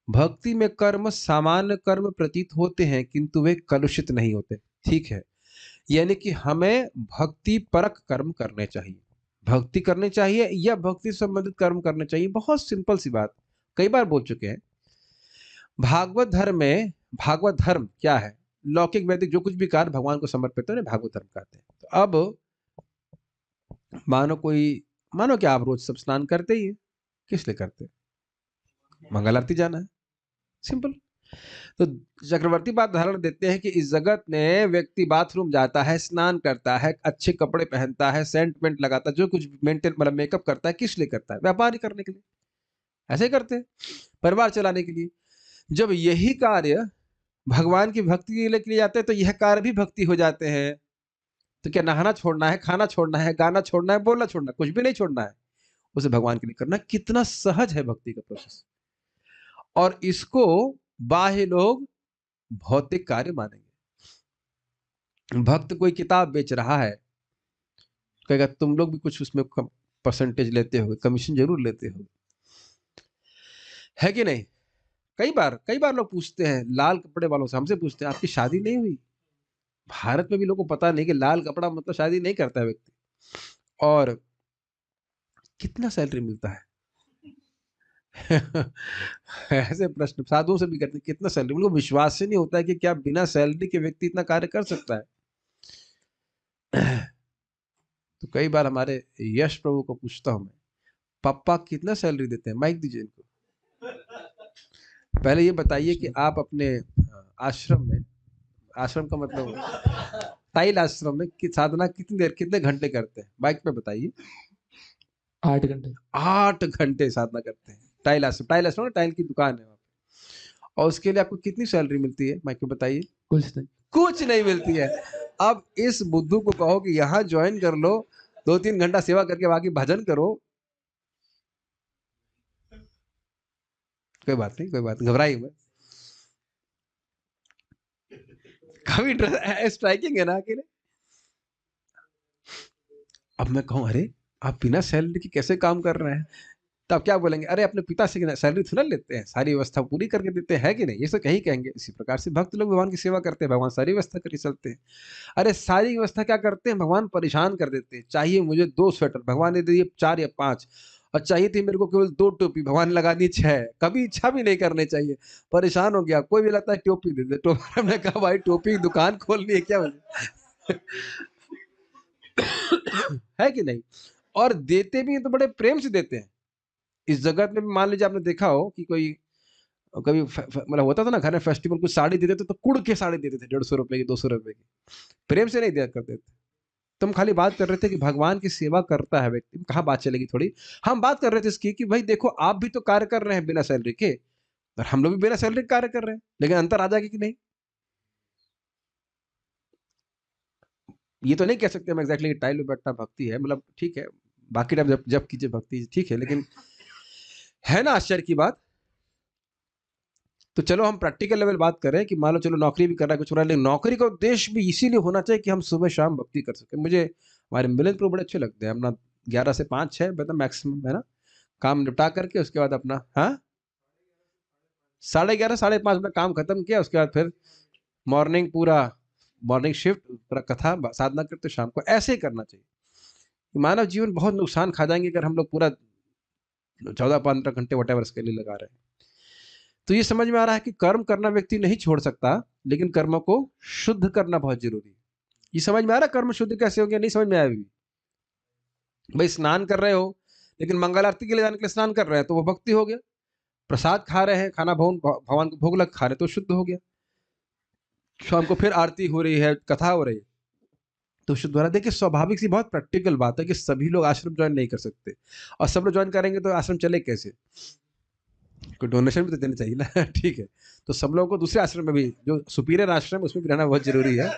भक्ति में कर्म सामान्य कर्म प्रतीत होते हैं किंतु वे कलुषित नहीं होते। ठीक है, यानी कि हमें भक्ति परक कर्म करने चाहिए, भक्ति करनी चाहिए या भक्ति संबंधित कर्म करने चाहिए। बहुत सिंपल सी बात, कई बार बोल चुके हैं। भागवत धर्म में भागवत धर्म क्या है? लौकिक वैदिक जो कुछ भी कार्य भगवान को समर्पित है उन्हें भागवत धर्म कहते हैं। तो अब मानो कि आप रोज सब स्नान करते ही है, किस लिए करते हैं? मंगल आरती जाना है, सिंपल। तो चक्रवर्ती बात उदाहरण देते हैं कि इस जगत में व्यक्ति बाथरूम जाता है, स्नान करता है, अच्छे कपड़े पहनता है, सेंट वेंट लगाता है, जो कुछ मेंटेन मतलब मेकअप करता है, किस लिए करता है? व्यापार ही करने के लिए, ऐसे ही करते हैं, परिवार चलाने के लिए। जब यही कार्य भगवान की भक्ति के लिए किए जाते हैं तो यह कार्य भी भक्ति हो जाते हैं। तो क्या नहाना छोड़ना है, खाना छोड़ना है, गाना छोड़ना है, बोलना छोड़ना है? कुछ भी नहीं छोड़ना है, उसे भगवान के लिए करना। कितना सहज है भक्ति का प्रोसेस। और इसको बाह्य लोग भौतिक कार्य मानेंगे। भक्त कोई किताब बेच रहा है, कहेगा तुम लोग भी कुछ उसमें परसेंटेज लेते हो, कमीशन जरूर लेते हो, है कि नहीं? कई बार लोग पूछते हैं लाल कपड़े वालों से, हमसे पूछते हैं आपकी शादी नहीं हुई? भारत में भी लोगों को पता नहीं कि लाल कपड़ा मतलब शादी नहीं करता है व्यक्ति। और कितना सैलरी मिलता है? ऐसे प्रश्न साधुओं से भी करते हैं, कितना सैलरी? उनको विश्वास ही नहीं होता है कि क्या बिना सैलरी के व्यक्ति इतना कार्य कर सकता है। तो कई बार हमारे यश प्रभु को पूछता हूं मैं, पापा कितना सैलरी देते हैं? माइक दीजिए इनको। पहले ये बताइए कि आप अपने आश्रम में, आश्रम का मतलब टाइल आश्रम में साधना कितनी देर, कितने घंटे करते हैं? माइक पे बताइए। 8 घंटे। 8 घंटे साधना करते हैं टाइल आश्रम। टाइल आश्रम टाइल की दुकान है वहाँ पे। और उसके लिए आपको कितनी सैलरी मिलती है? माइक पे बताइए। कुछ नहीं मिलती है। अब इस बुद्धू को कहो कि यहाँ ज्वाइन कर लो, 2-3 घंटा सेवा करके बाकी भजन करो। कोई बात नहीं, कोई बात, घबराइए मत। काफी स्ट्राइकिंग है ना अकेले। अब मैं कहूं अरे आप बिना सैलरी के कैसे काम कर रहे हैं? तो आप क्या बोलेंगे? अरे अपने पिता से सैलरी थोड़ा लेते हैं, सारी व्यवस्था पूरी करके देते हैं, कि नहीं? ये सब कहीं कहेंगे। इसी प्रकार से भक्त लोग भगवान की सेवा करते हैं, भगवान सारी व्यवस्था करके चलते हैं। अरे सारी व्यवस्था क्या करते हैं? भगवान परेशान कर देते हैं। चाहिए मुझे 2 स्वेटर, भगवान ने दिए 4 या 5, और चाहिए थी मेरे को केवल 2 टोपी, भगवान लगा दी 6। कभी इच्छा भी नहीं करनी चाहिए। परेशान हो गया, कोई भी लगता है टोपी दे दे। टोपी हमने कहा भाई टोपी की दुकान खोलनी है क्या मुझे? है कि नहीं? और देते भी हैं तो बड़े प्रेम से देते हैं। इस जगत में भी मान लीजिए आपने देखा हो कि कोई कभी मतलब होता था ना घर में फेस्टिवल, कुछ साड़ी देते थे तो कुड़ के साड़ी देते थे, 150 रुपए की, 200 रुपए की। प्रेम से नहीं दिया करते थे। तुम खाली बात कर रहे थे कि भगवान की सेवा करता है व्यक्ति, कहाँ बात चलेगी थोड़ी। हम बात कर रहे थे इसकी कि भाई देखो आप भी तो कार्य कर रहे हैं बिना सैलरी के, और हम लोग भी बिना सैलरी के कार्य कर रहे हैं, लेकिन अंतर आ जाएगा कि नहीं? ये तो नहीं कह सकते हम एग्जैक्टली टाइल में बैठना भक्ति है, मतलब ठीक है, बाकी टाइम जब जब कीजिए भक्ति, ठीक है, लेकिन है ना आश्चर्य की बात। तो चलो हम प्रैक्टिकल लेवल बात करें कि मान लो चलो नौकरी भी कर रहा है, कुछ हो रहा है, लेकिन नौकरी का उद्देश्य भी इसीलिए होना चाहिए कि हम सुबह शाम भक्ति कर सकें। मुझे हमारे मिलन प्रभु बड़े अच्छे लगते हैं। अपना 11 से 5-6 मतलब मैक्सिमम, है ना, काम निपटा करके उसके बाद अपना, हाँ, 11:30 5:30 में काम खत्म किया, उसके बाद फिर मॉर्निंग पूरा मॉर्निंग शिफ्ट, पूरा कथा साधना करते शाम को। ऐसे ही करना चाहिए। मानव जीवन बहुत नुकसान खा जाएंगे अगर हम लोग पूरा 14-15 घंटे वट एवर के लिए लगा रहे हैं। तो ये समझ में आ रहा है कि कर्म करना व्यक्ति नहीं छोड़ सकता, लेकिन कर्म को शुद्ध करना बहुत जरूरी है। ये समझ में आ रहा है कर्म शुद्ध कैसे हो गया? नहीं समझ में आया अभी? भाई स्नान कर रहे हो, लेकिन मंगल आरती के लिए जाने के लिए स्नान कर रहे हैं तो वो भक्ति हो गया। प्रसाद खा रहे हैं, खाना भगवान को भोग लग खा रहे तो शुद्ध हो गया। शाम को फिर आरती हो रही है, कथा हो रही है, तो शुद्ध हो रहा है। देखिए स्वाभाविक सी बहुत प्रैक्टिकल बात है कि सभी लोग आश्रम ज्वाइन नहीं कर सकते, और सब लोग ज्वाइन करेंगे तो आश्रम चले कैसे? कोई डोनेशन भी तो देना चाहिए ना। ठीक है, तो सब लोगों को दूसरे आश्रम में भी, जो सुपीरियर आश्रम उसमें भी रहना बहुत जरूरी है।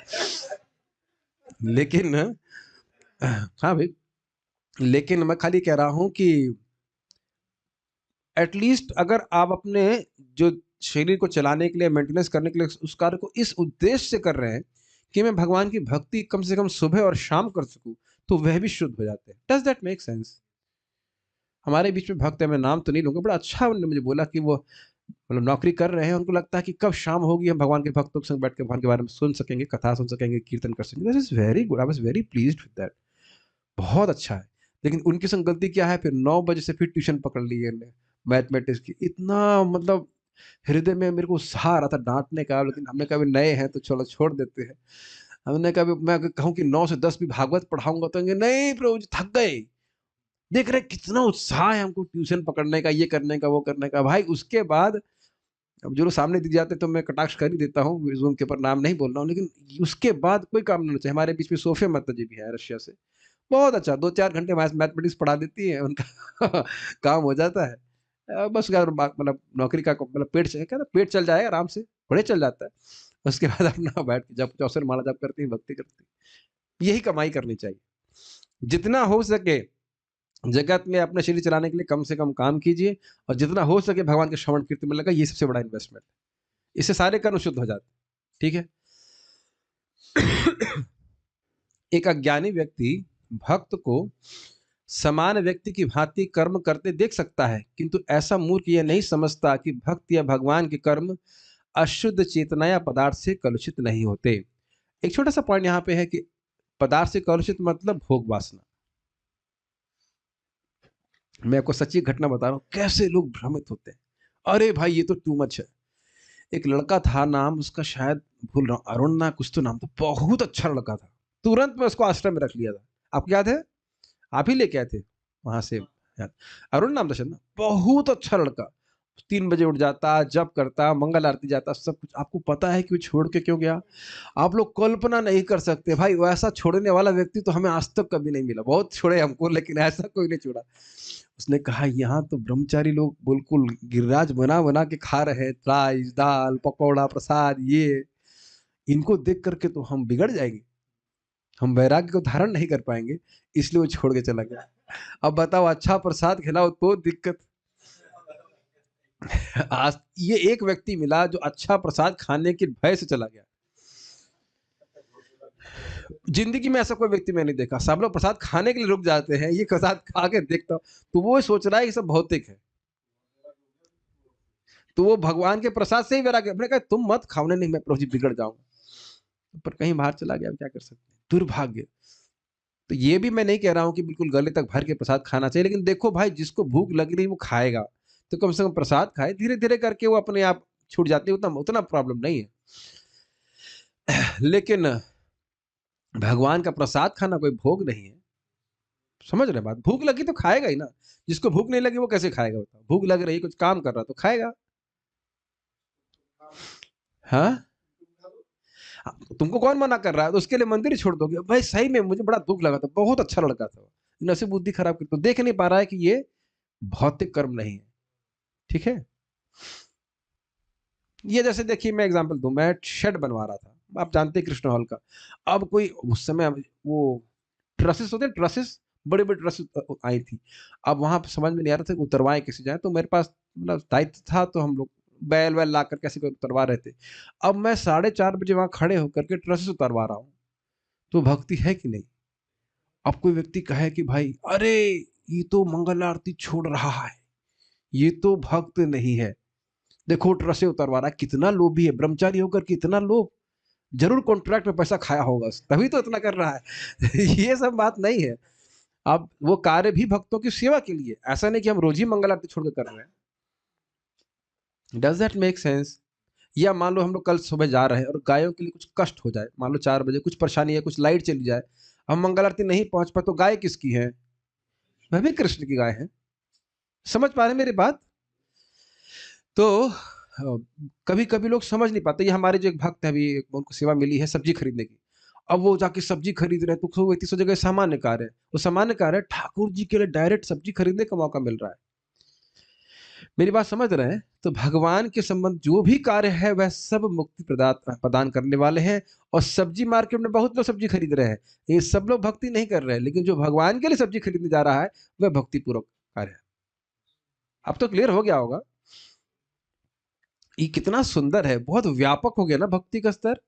लेकिन हाँ भाई, लेकिन मैं खाली कह रहा हूं कि एटलीस्ट अगर आप अपने जो शरीर को चलाने के लिए, मेंटेनेंस करने के लिए उस कार्य को इस उद्देश्य से कर रहे हैं कि मैं भगवान की भक्ति कम से कम सुबह और शाम कर सकूं, तो वह भी शुद्ध हो जाते हैं। Does that make sense? हमारे बीच में भक्त है, मैं नाम तो नहीं लूंगा, बड़ा अच्छा उन्होंने मुझे बोला कि वो मतलब नौकरी कर रहे हैं, उनको लगता है कि कब शाम होगी हम भगवान के भक्तों के संग बैठ के भगवान के बारे में सुन सकेंगे, कथा सुन सकेंगे, कीर्तन कर सकेंगे। This is very good, I was very pleased with that. बहुत अच्छा है। लेकिन उनकी संग गलती क्या है? फिर 9 बजे से फिर ट्यूशन पकड़ ली है, मैथमेटिक्स की। इतना मतलब हृदय में मेरे को उत्साह आ रहा था डाँटने का, लेकिन हमने कहा अभी नए हैं तो चलो छोड़ देते हैं। हमने कहा मैं अगर कहूँ कि 9 से 10 भी भागवत पढ़ाऊँगा तो कहेंगे नहीं प्रभु जी थक गए। देख रहे हैं कितना उत्साह है हमको ट्यूशन पकड़ने का, ये करने का, वो करने का। भाई उसके बाद अब जो लोग सामने दिख जाते हैं तो मैं कटाक्ष कर ही देता हूँ, ज़ूम के ऊपर नाम नहीं बोल रहा हूँ, लेकिन उसके बाद कोई काम नहीं होना चाहिए। हमारे बीच में सोफिया माता जी भी हैं रशिया से। बहुत अच्छा 2-4 घंटे मैथमेटिक्स पढ़ा देती हैं, उनका काम हो जाता है। बस अगर मतलब नौकरी का मतलब पेट चल जाएगा आराम से, बड़े चल जाता है। उसके बाद अपना बैठ के जप चौसर माला जाप करती हैं, भक्ति करती हैं। यही कमाई करनी चाहिए। जितना हो सके जगत में अपना शरीर चलाने के लिए कम से कम काम कीजिए और जितना हो सके भगवान के श्रवण कीर्तन में लगा, ये सबसे बड़ा इन्वेस्टमेंट है। इससे सारे कर्म शुद्ध हो जाते हैं। ठीक है? एक अज्ञानी व्यक्ति भक्त को समान व्यक्ति की भांति कर्म करते देख सकता है, किंतु ऐसा मूर्ख यह नहीं समझता कि भक्त या भगवान के कर्म अशुद्ध चेतना या पदार्थ से कलुषित नहीं होते। एक छोटा सा पॉइंट यहाँ पे है कि पदार्थ से कलुषित मतलब भोग वासना। मैं आपको सच्ची घटना बता रहा हूँ, कैसे लोग भ्रमित होते हैं। अरे भाई ये तो टू मच है। एक लड़का था, नाम उसका शायद भूल रहा हूँ, अरुण ना कुछ तो नाम था, बहुत अच्छा लड़का था। तुरंत मैं उसको आश्रम में रख लिया था। आपको याद है? आप ही लेके आए थे वहां से याद। अरुण नाम था शायद ना, बहुत अच्छा लड़का। 3 बजे उठ जाता, जप करता, मंगल आरती जाता, सब कुछ। आपको पता है कि वो छोड़ के क्यों गया? आप लोग कल्पना नहीं कर सकते भाई, वैसा छोड़ने वाला व्यक्ति तो हमें आज तक कभी नहीं मिला। बहुत छोड़े हमको, लेकिन ऐसा कोई नहीं छोड़ा। उसने कहा यहाँ तो ब्रह्मचारी लोग बिल्कुल गिरिराज बना बना के खा रहे हैं, राइस दाल पकौड़ा प्रसाद, ये इनको देख करके तो हम बिगड़ जाएंगे, हम वैराग्य को धारण नहीं कर पाएंगे। इसलिए वो छोड़ के चला गया। अब बताओ, अच्छा प्रसाद खिलाओ तो दिक्कत। आज ये एक व्यक्ति मिला जो अच्छा प्रसाद खाने के भय से चला गया। जिंदगी में ऐसा कोई व्यक्ति मैंने नहीं देखा। सब लोग प्रसाद खाने के लिए रुक जाते हैं, ये प्रसाद खा के देखता हूँ तो वो सोच रहा है कि सब भौतिक है, तो वो भगवान के प्रसाद से ही वैराग्य। मैंने कहा तुम मत खाओ। नहीं मैं प्रभु जी बिगड़ जाऊंगा, पर कहीं बाहर चला गया, क्या कर सकते हैं, दुर्भाग्य। तो ये भी मैं नहीं कह रहा हूँ कि बिल्कुल गले तक भर के प्रसाद खाना चाहिए, लेकिन देखो भाई जिसको भूख लग रही है वो खाएगा, तो कम से कम प्रसाद खाए। धीरे धीरे करके वो अपने आप छूट जाती है, उतना उतना प्रॉब्लम नहीं है। लेकिन भगवान का प्रसाद खाना कोई भोग नहीं है। समझ रहे बात? भूख लगी तो खाएगा ही ना। जिसको भूख नहीं लगी वो कैसे खाएगा बताओ? भूख लग रही, कुछ काम कर रहा तो खाएगा। हाँ, तुमको कौन मना कर रहा है? तो उसके लिए मंदिर ही छोड़ दोगे? भाई सही में मुझे बड़ा दुख लगा था, बहुत अच्छा लड़का था, नसीब बुद्धि खराब कर, तो देख नहीं पा रहा है कि ये भौतिक कर्म नहीं है। ठीक है? ये जैसे देखिए मैं एग्जांपल दूं, मैं शेड बनवा रहा था, आप जानते हैं कृष्ण हॉल का। अब कोई उस समय वो ट्रसेस होते हैं, ट्रसेस, बड़े बड़े ट्रसेस आई थी। अब वहां पे समझ में नहीं आ रहा था कि उतरवाएं कैसे जाए, तो मेरे पास मतलब दायित्व था, तो हम लोग बैल वैल ला कर कैसे उतरवा रहे थे। अब मैं 4:30 बजे वहां खड़े होकर के ट्रसेस उतरवा रहा हूँ, तो भक्ति है कि नहीं? अब कोई व्यक्ति कहे कि भाई अरे ये तो मंगल आरती छोड़ रहा है, ये तो भक्त नहीं है, देखो ट्रसे उतरवा रहा है, कितना लोभी है, ब्रह्मचारी होकर के इतना लोभ, जरूर कॉन्ट्रैक्ट में पैसा खाया होगा तभी तो इतना कर रहा है। ये सब बात नहीं है। अब वो कार्य भी भक्तों की सेवा के लिए, ऐसा नहीं कि हम रोज ही मंगल आरती छोड़कर कर रहे हैं। Does that make sense? या मान लो हम लोग कल सुबह जा रहे हैं और गायों के लिए कुछ कष्ट हो जाए, मान लो 4 बजे कुछ परेशानी है, कुछ लाइट चली जाए, हम मंगल आरती नहीं पहुंच पाए, तो गाय किसकी है? वह भी कृष्ण की गाय है। समझ पा रहे हैं मेरी बात? तो कभी कभी लोग समझ नहीं पाते। ये हमारे जो एक भक्त है, अभी उनको सेवा मिली है सब्जी खरीदने की। अब वो जाके सब्जी खरीद रहे हैं, तो वो इतनी जगह सामान्य कार्य है, वो सामान्य कार्य है, ठाकुर जी के लिए डायरेक्ट सब्जी खरीदने का मौका मिल रहा है। मेरी बात समझ रहे हैं? तो भगवान के संबंध जो भी कार्य है वह सब मुक्ति प्रदान करने वाले हैं। और सब्जी मार्केट में बहुत लोग सब्जी खरीद रहे हैं, ये सब लोग भक्ति नहीं कर रहे हैं, लेकिन जो भगवान के लिए सब्जी खरीदने जा रहा है वह भक्ति पूर्वक कार्य है। अब तो क्लियर हो गया होगा ये कितना सुंदर है, बहुत व्यापक हो गया ना भक्ति का स्तर।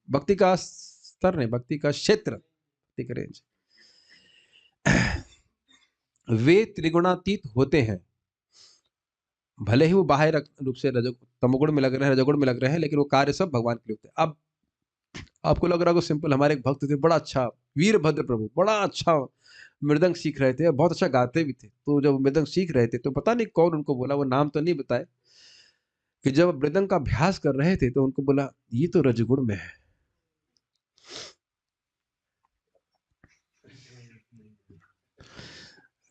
भक्ति का स्तर नहीं, भक्ति का क्षेत्र, भक्ति का रेंज। वे त्रिगुणातीत होते हैं, भले ही वो बाह्य रूप से तमोगुण में लग रहे हैं, रजोगुण में लग रहे हैं, लेकिन वो कार्य सब भगवान के लिए होते हैं। अब आपको लग रहा होगा सिंपल, हमारे एक भक्त थे बड़ा अच्छा, वीरभद्र प्रभु, बड़ा अच्छा मृदंग सीख रहे थे, बहुत अच्छा गाते भी थे। तो जब मृदंग सीख रहे थे तो पता नहीं कौन उनको बोला, वो नाम तो नहीं बताए, कि जब मृदंग का अभ्यास कर रहे थे तो उनको बोला ये तो रजगुण में है।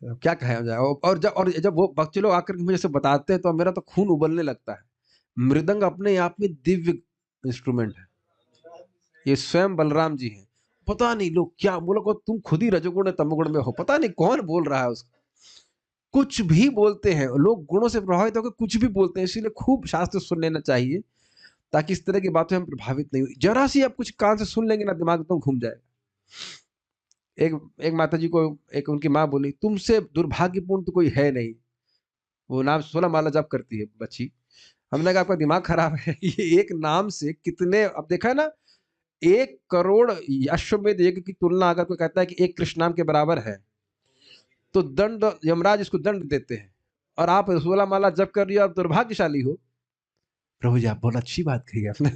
क्या कहा जाए। और जब वो बच्चे लोग आकर के मुझे से बताते हैं तो मेरा तो खून उबलने लगता है। मृदंग अपने आप में दिव्य इंस्ट्रूमेंट है। ये स्वयं बलराम जी हैं। पता नहीं लोग क्या बोलो को, तुम खुद ही रजोगुण तमोगुण में हो, पता नहीं कौन बोल रहा है उसको। कुछ भी बोलते हैं लोग, गुणों से प्रभावित होकर कुछ भी बोलते हैं। इसीलिए खूब शास्त्र सुन लेना चाहिए ताकि इस तरह की बातें हम प्रभावित नहीं हुई। जरा सी आप कुछ कान से सुन लेंगे ना, दिमाग एकदम घूम जाएगा। एक एक माता जी को एक उनकी माँ बोली, तुमसे दुर्भाग्यपूर्ण तो कोई है नहीं। वो नाम 16 माला जप करती है बच्ची। हमने कहा आपका दिमाग खराब है। ये एक नाम से कितने, अब देखा है ना, 1 करोड़ अश्वमेध यज्ञ की तुलना अगर कोई कहता है कि एक कृष्ण नाम के बराबर है तो दंड, यमराज इसको दंड देते हैं। और आप 16 माला जप कर रही हो, आप दुर्भाग्यशाली हो। प्रभु जी आप बहुत अच्छी बात कही आपने।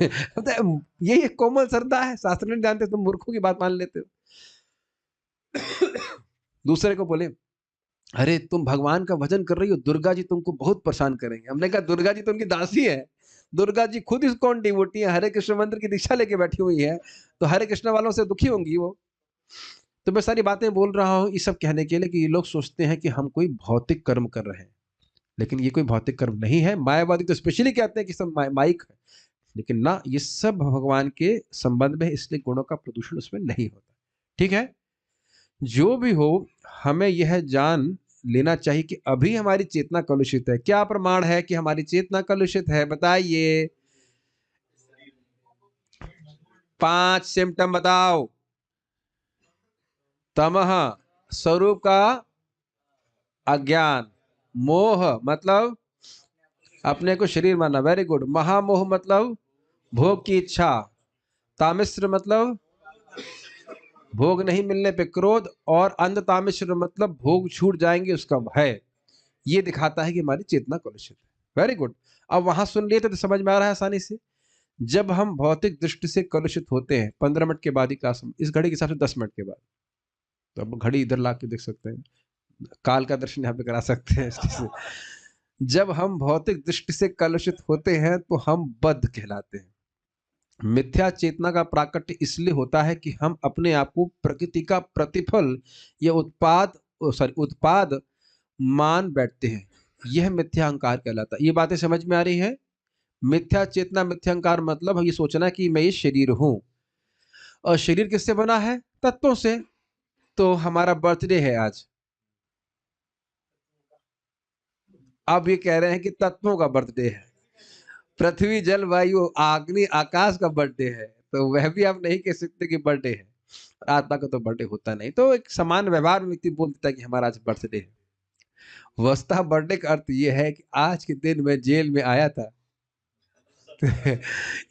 यही एक कोमल श्रद्धा है, शास्त्र नहीं जानते तुम मूर्खों की बात मान लेते हो। दूसरे को बोले, अरे तुम भगवान का भजन कर रही हो, दुर्गा जी तुमको बहुत परेशान करेंगे। हमने कहा दुर्गा जी तो उनकी दासी है। दुर्गा जी खुद इस्कॉन डिवोटी है, हरे कृष्ण मंदिर की दीक्षा लेके बैठी हुई है, तो हरे कृष्ण वालों से दुखी होंगी वो। तो मैं सारी बातें बोल रहा हूँ ये सब कहने के लिए कि ये लोग सोचते हैं कि हम कोई भौतिक कर्म कर रहे हैं, लेकिन ये कोई भौतिक कर्म नहीं है। मायावादी तो स्पेशली कहते हैं कि सब माइक है, लेकिन ना, ये सब भगवान के संबंध में, इसलिए गुणों का प्रदूषण उसमें नहीं होता। ठीक है, जो भी हो, हमें यह जान लेना चाहिए कि अभी हमारी चेतना कलुषित है। क्या प्रमाण है कि हमारी चेतना कलुषित है? बताइए, 5 सिम्टम बताओ। तमह स्वरूप का अज्ञान, मोह मतलब अपने को शरीर मानना, वेरी गुड। महामोह मतलब भोग की इच्छा। तामिश्र मतलब भोग नहीं मिलने पे क्रोध। और अंध तामिश्र मतलब भोग छूट जाएंगे उसका भय। ये दिखाता है कि हमारी चेतना कलुषित है। Very good. अब वहां सुन लिए तो समझ में आ रहा है आसानी से। जब हम भौतिक दृष्टि से कलुषित होते हैं, 15 मिनट के बाद ही क्लास, इस घड़ी के हिसाब से 10 मिनट के बाद, तो अब घड़ी इधर ला के देख सकते हैं, काल का दर्शन यहाँ पे करा सकते हैं इससे। जब हम भौतिक दृष्टि से कलुषित होते हैं तो हम बद्ध कहलाते हैं। मिथ्या चेतना का प्राकट्य इसलिए होता है कि हम अपने आप को प्रकृति का प्रतिफल या उत्पाद मान बैठते हैं। यह मिथ्या अहंकार कहलाता है। ये बातें समझ में आ रही है? मिथ्या चेतना, मिथ्या अहंकार मतलब ये सोचना कि मैं ये शरीर हूं। और शरीर किससे बना है? तत्वों से। तो हमारा बर्थडे है आज, अब ये कह रहे हैं कि तत्वों का बर्थडे है। पृथ्वी जल वायु अग्नि आकाश का बर्थडे है, तो वह भी आप नहीं कह सकते कि बर्थडे है। आत्मा का तो बर्थडे होता नहीं। तो एक समान व्यवहार में व्यक्ति बोल देता है कि हमारा आज बर्थडे है। वस्तुतः बर्थडे का अर्थ ये है कि आज के दिन मैं जेल में आया था।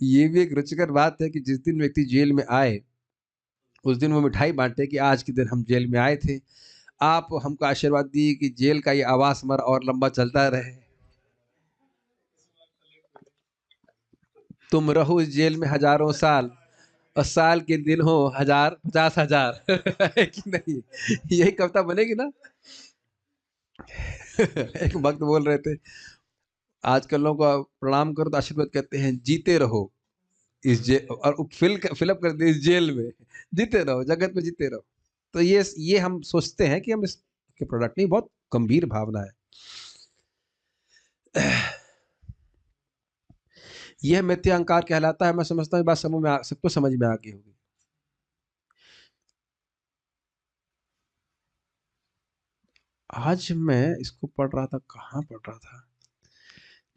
ये भी एक रुचिकर बात है कि जिस दिन व्यक्ति जेल में आए उस दिन वो मिठाई बांटे कि आज के दिन हम जेल में आए थे, आप हमको आशीर्वाद दिए कि जेल का ये आवास हमारा और लंबा चलता रहे, तुम रहो इस जेल में हजारों साल और साल के दिन हो 1000 50,000। है कि नहीं? यही कविता बनेगी ना। एक भक्त बोल रहे थे, आजकल लोगों को प्रणाम करो तो आशीर्वाद कहते हैं जीते रहो इस जेल, और फिलअप कर दे इस जेल में, जीते रहो जगत में, जीते रहो। तो ये हम सोचते हैं कि हम इसके प्रोडक्ट नहीं, बहुत गंभीर भावना है। यह मिथ्या अहंकार कहलाता है। मैं समझता हूँ बात सबको समझ में आ गई होगी। आज मैं इसको पढ़ रहा था, कहाँ पढ़ रहा था,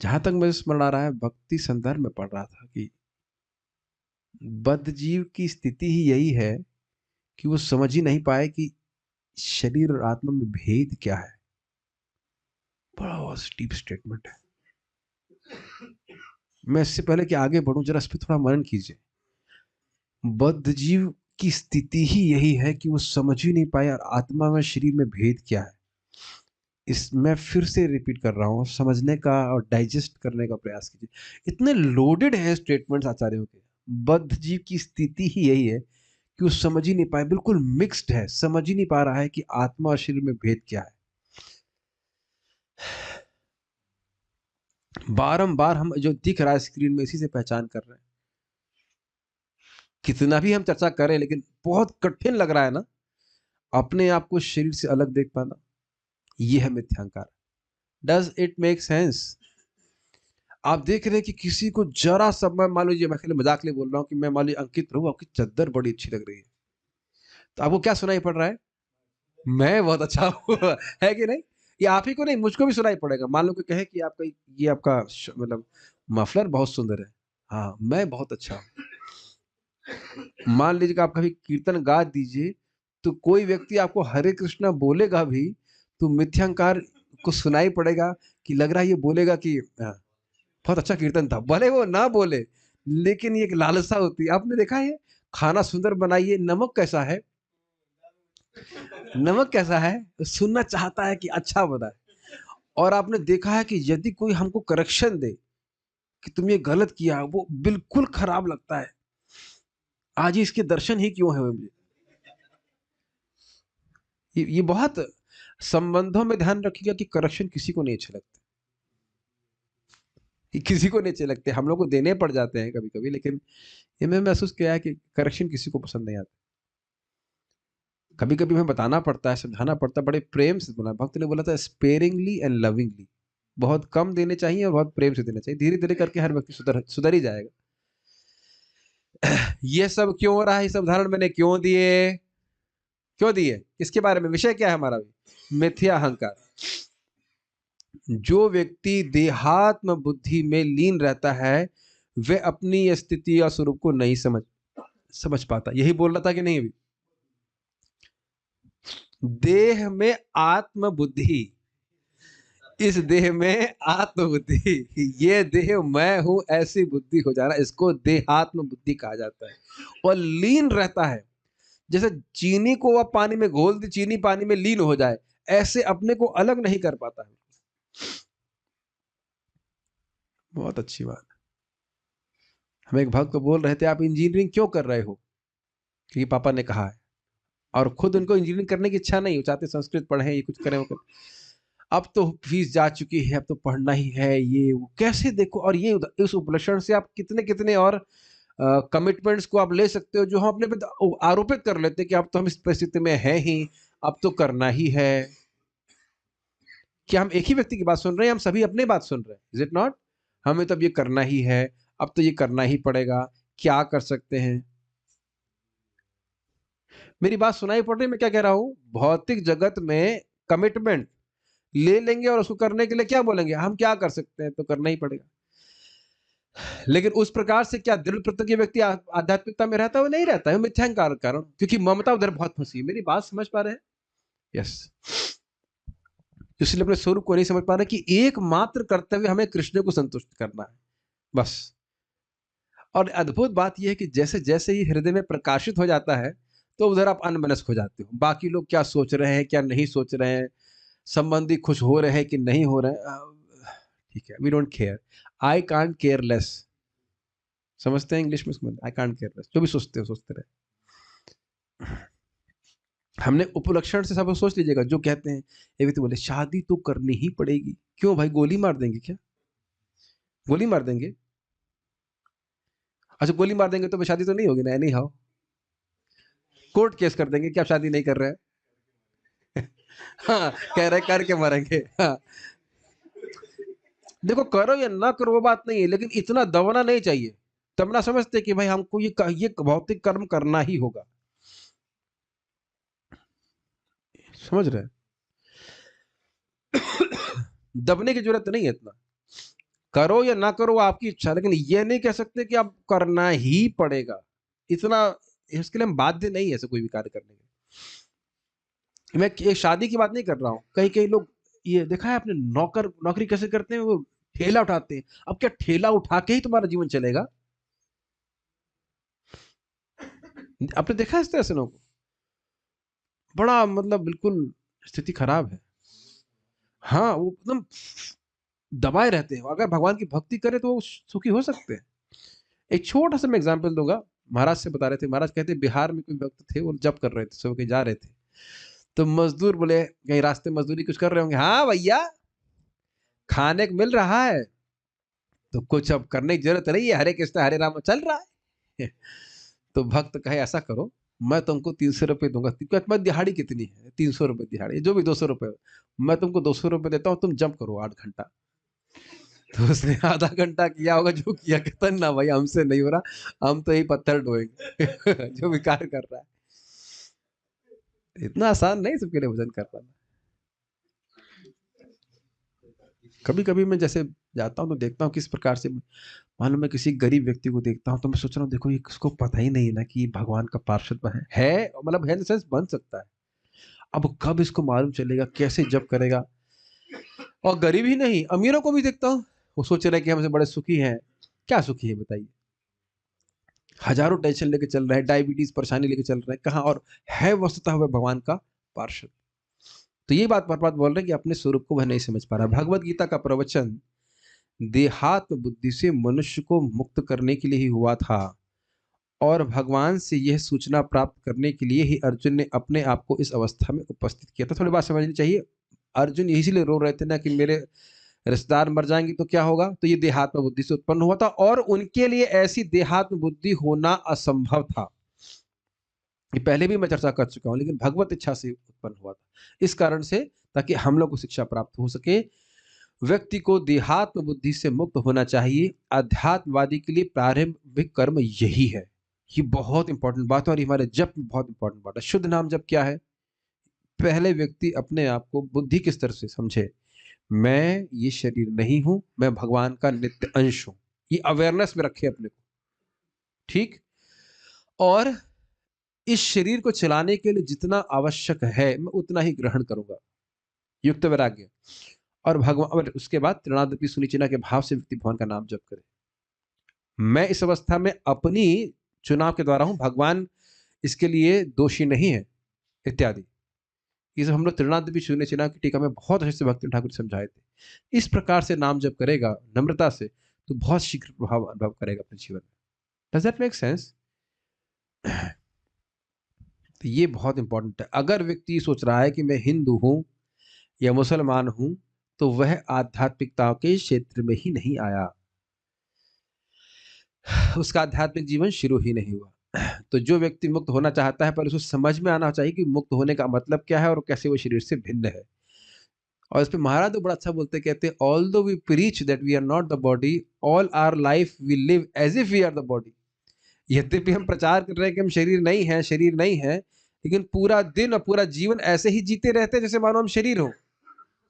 जहां तक मुझे स्मरण आ रहा है भक्ति संदर्भ में पढ़ रहा था कि बद्ध जीव की स्थिति ही यही है कि वो समझ ही नहीं पाए कि शरीर और आत्मा में भेद क्या है। बड़ा डीप स्टेटमेंट है। मैं इससे पहले कि आगे बढ़ूं, जरा इस पर थोड़ा मनन कीजिए। बद्ध जीव की स्थिति ही यही है कि वो समझ ही नहीं पाए और आत्मा में शरीर में भेद क्या है। इस मैं फिर से रिपीट कर रहा हूँ, समझने का और डाइजेस्ट करने का प्रयास कीजिए। इतने लोडेड हैं स्टेटमेंट्स आचार्यों के। बद्ध जीव की स्थिति ही यही है कि वो समझ ही नहीं पाए, बिल्कुल मिक्स्ड है, समझ ही नहीं पा रहा है कि आत्मा और शरीर में भेद क्या है। बारंबार हम जो दिख रहा है स्क्रीन में इसी से पहचान कर रहे हैं। कितना भी हम चर्चा करें लेकिन बहुत कठिन लग रहा है ना अपने आप को शरीर से अलग देख पाना। ये है मिथ्यांकार। Does it make sense? आप देख रहे हैं कि किसी को जरा सा, मैं मान लीजिए, मैं खाली मजाक लिए बोल रहा हूँ कि मैं मान लीजिए अंकित प्रभु आपकी चद्दर बड़ी अच्छी लग रही है, तो आपको क्या सुनाई पड़ रहा है? मैं बहुत अच्छा हूँ है कि नहीं? ये आप ही को नहीं, मुझको भी सुनाई पड़ेगा। मान लो कि कहे कि आपका ये आपका मतलब मफलर बहुत सुंदर है, हाँ मैं बहुत अच्छा हूँ। मान लीजिए कि आप कभी कीर्तन गा दीजिए तो कोई व्यक्ति आपको हरे कृष्णा बोलेगा भी तो मिथ्यांकार को सुनाई पड़ेगा कि लग रहा है ये बोलेगा कि बहुत अच्छा कीर्तन था, भले वो ना बोले लेकिन ये एक लालसा होती है। आपने देखा है खाना सुंदर बनाइए, नमक कैसा है, नमक कैसा है, सुनना चाहता है कि अच्छा बना है। और आपने देखा है कि यदि कोई हमको करेक्शन दे कि तुम ये गलत किया, वो बिल्कुल खराब लगता है। आज ही इसके दर्शन ही क्यों है मुझे। ये बहुत संबंधों में ध्यान रखिएगा कि करेक्शन किसी को नहीं अच्छे लगते, किसी को नहीं अच्छे लगते। हम लोग को देने पड़ जाते हैं कभी कभी, लेकिन ये मैंने महसूस किया है कि करेक्शन किसी को पसंद नहीं आता। कभी कभी हमें बताना पड़ता है, समझाना पड़ता है, बड़े प्रेम से बोला। भक्त ने बोला था स्पेरिंगली एंड लविंगली, बहुत कम देने चाहिए और बहुत प्रेम से देना चाहिए। धीरे धीरे करके हर व्यक्ति सुधर सुधर ही जाएगा। ये सब क्यों हो रहा है? ये सब उदाहरण मैंने क्यों दिए? क्यों दिए? किसके बारे में? विषय क्या है हमारा? भी मिथ्या अहंकार। जो व्यक्ति देहात्म बुद्धि में लीन रहता है वह अपनी स्थिति या स्वरूप को नहीं समझ पाता। यही बोल रहा था कि नहीं? अभी देह में आत्म बुद्धि, इस देह में आत्म बुद्धि, ये देह मैं हूं ऐसी बुद्धि हो जाना, इसको देहात्म बुद्धि कहा जाता है। और लीन रहता है, जैसे चीनी को आप पानी में घोल दी, चीनी पानी में लीन हो जाए, ऐसे अपने को अलग नहीं कर पाता है। बहुत अच्छी बात। हम एक भक्त को बोल रहे थे आप इंजीनियरिंग क्यों कर रहे हो, क्योंकि पापा ने कहा है। और खुद उनको इंजीनियरिंग करने की इच्छा नहीं, वो चाहते संस्कृत पढ़े, ये कुछ करें वो करें। अब तो फीस जा चुकी है, अब तो पढ़ना ही है, ये वो कैसे देखो। और ये इस उपलक्षण से आप कितने कितने और कमिटमेंट्स को आप ले सकते हो जो हम अपने पे आरोपित कर लेते हैं कि अब तो हम इस परिस्थिति में हैं ही, अब तो करना ही है। क्या हम एक ही व्यक्ति की बात सुन रहे हैं? हम सभी अपने बात सुन रहे हैं, इज इट नॉट? हमें तो अब ये करना ही है, अब तो ये करना ही पड़ेगा, क्या कर सकते हैं? मेरी बात सुनाई पड़ रही? मैं क्या कह रहा हूं? भौतिक जगत में कमिटमेंट ले लेंगे और उसको करने के लिए क्या बोलेंगे? हम क्या कर सकते हैं, तो करना ही पड़ेगा। लेकिन उस प्रकार से क्या दृढ़ प्रतिज्ञ व्यक्ति आध्यात्मिकता में रहता है? वो नहीं रहता है, मिथ्यांकार के कारण, क्योंकि ममता उधर बहुत फंसी है। मेरी बात समझ पा रहे हैं? यस। इसलिए अपने स्वरूप को नहीं समझ पा रहे कि एकमात्र कर्तव्य हमें कृष्ण को संतुष्ट करना है, बस। और अद्भुत बात यह है कि जैसे जैसे ये हृदय में प्रकाशित हो जाता है तो उधर आप अनमनस्क हो जाते हो। बाकी लोग क्या सोच रहे हैं, क्या नहीं सोच रहे हैं, संबंधी खुश हो रहे हैं कि नहीं हो रहे हैं, ठीक है, we don't care. I can't care less, समझते हैं इंग्लिश में? आई कांट केयर लेस, जो भी सोचते हो सोचते रहे। हमने उपलक्षण से सब सोच लीजिएगा। जो कहते हैं ये व्यक्ति बोले शादी तो करनी ही पड़ेगी, क्यों भाई गोली मार देंगे क्या? गोली मार देंगे? अच्छा गोली मार देंगे तो शादी तो नहीं होगी ना, एनी हाउ। कोर्ट केस कर देंगे कि आप शादी नहीं कर रहे हैं। हाँ, कह रहे करके मरेंगे। हाँ। देखो करो या ना करो वो बात नहीं है, लेकिन इतना दबना नहीं चाहिए। तब ना समझते कि भाई हमको ये भौतिक कर्म करना ही होगा। समझ रहे हैं? दबने की जरूरत नहीं है इतना। करो या ना करो वो आपकी इच्छा, लेकिन ये नहीं कह सकते कि आप करना ही पड़ेगा। इतना इसके लिए हम बाध्य नहीं है ऐसे कोई भी कार्य करने के। मैं एक शादी की बात नहीं कर रहा हूँ। कई कई लोग, ये देखा है आपने, नौकरी कैसे करते हैं? वो ठेला उठाते हैं। अब क्या ठेला उठा के ही तुम्हारा जीवन चलेगा? आपने देखा है इस तरह से लोगों को? बड़ा मतलब बिल्कुल स्थिति खराब है। हाँ, वो एकदम दबाए रहते हैं। अगर भगवान की भक्ति करे तो वो सुखी हो सकते हैं। एक छोटा सा मैं एग्जाम्पल दूंगा। महाराज से बता रहे थे, महाराज कहते बिहार में कोई भक्त थे, वो जब कर रहे थे, सुबह के जा रहे थे, तो मजदूर बोले, कहीं रास्ते मजदूरी कुछ कर रहे होंगे, हाँ भैया खाने को मिल रहा है। तो कुछ अब करने की जरूरत नहीं है, हरे कृष्ण हरे राम चल रहा है। तो भक्त कहे ऐसा करो, मैं तुमको 300 रुपये दूंगा। मैं दिहाड़ी कितनी है, 300 रुपये दिहाड़ी, जो भी 200 रुपये, मैं तुमको 200 रुपये देता हूँ, तुम जंप करो 8 घंटा। तो उसने आधा घंटा किया होगा, जो किया, कहता ना भाई हमसे नहीं हो रहा, हम तो यही पत्थर ढोएंगे। जो विकार कर रहा है, इतना आसान नहीं सबके लिए भजन कर पाना। कभी कभी मैं जैसे जाता हूँ तो देखता हूँ किस प्रकार से, मान लो मैं किसी गरीब व्यक्ति को देखता हूँ तो मैं सोच रहा हूँ, देखो ये किसको पता ही नहीं है ना कि ये भगवान का पार्षद है, मतलब है इन सेंस बन सकता है। अब कब इसको मालूम चलेगा, कैसे जब करेगा। और गरीब ही नहीं, अमीरों को भी देखता हूँ, वो सोच रहे हैं कि हमसे बड़े सुखी हैं। क्या सुखी है बताइए, हजारों टेंशन लेके चल रहे हैं, डायबिटीज परेशानी लेके चल रहे हैं, कहाँ और है वस्तुतः वह भगवान का पार्षद। तो ये बात बार बार बोल रहे हैं कि अपने स्वरूप को वह नहीं समझ पा रहा। भगवत गीता का प्रवचन देहात्म बुद्धि से मनुष्य को मुक्त करने के लिए ही हुआ था, और भगवान से यह सूचना प्राप्त करने के लिए ही अर्जुन ने अपने आप को इस अवस्था में उपस्थित किया था। थोड़ी बात समझनी चाहिए। अर्जुन इसीलिए रो रहे थे ना कि मेरे रिश्तेदार मर जाएंगे तो क्या होगा, तो ये देहात्म बुद्धि से उत्पन्न हुआ था, और उनके लिए ऐसी देहात्म बुद्धि होना असंभव था। ये पहले भी मैं चर्चा कर चुका हूं, लेकिन भगवत इच्छा से उत्पन्न हुआ था इस कारण से, ताकि हम लोग को शिक्षा प्राप्त हो सके। व्यक्ति को देहात्म बुद्धि से मुक्त होना चाहिए। अध्यात्मवादी के लिए प्रारंभिक कर्म यही है। ये बहुत इंपॉर्टेंट बात है, और हमारे जप में बहुत इंपॉर्टेंट बात है। शुद्ध नाम जप क्या है? पहले व्यक्ति अपने आप को बुद्धि किस तरह से समझे, मैं ये शरीर नहीं हूं, मैं भगवान का नित्य अंश हूं। ये अवेयरनेस में रखे अपने को, ठीक। और इस शरीर को चलाने के लिए जितना आवश्यक है मैं उतना ही ग्रहण करूंगा, युक्त वैराग्य। और भगवान, और उसके बाद त्रिनादपि सुनिचिना के भाव से व्यक्ति भगवान का नाम जप करे। मैं इस अवस्था में अपनी चुनाव के द्वारा हूं, भगवान इसके लिए दोषी नहीं है, इत्यादि। ये सब हम लोग त्रिनादपि सुनिचिना की टीका में बहुत अच्छे से भक्ति ठाकुर समझाए थे। इस प्रकार से नाम जप करेगा नम्रता से, तो बहुत शीघ्र प्रभाव अनुभव करेगा अपने जीवन में। Does that make sense? तो ये बहुत इंपॉर्टेंट है। अगर व्यक्ति सोच रहा है कि मैं हिंदू हूं या मुसलमान हूं, तो वह आध्यात्मिकता के क्षेत्र में ही नहीं आया, उसका आध्यात्मिक जीवन शुरू ही नहीं हुआ। तो जो व्यक्ति मुक्त होना चाहता है, पर उसको समझ में आना चाहिए कि मुक्त होने का मतलब क्या है और कैसे वो शरीर से भिन्न है। और इस पे महाराज तो बड़ा अच्छा बोलते, कहते हैं, although we preach that we are not the body, all our life we live as if we are the body. यद्यपि हम प्रचार कर रहे हैं कि हम शरीर नहीं है, शरीर नहीं है, लेकिन पूरा दिन और पूरा जीवन ऐसे ही जीते रहते हैं जैसे मानो हम शरीर हो।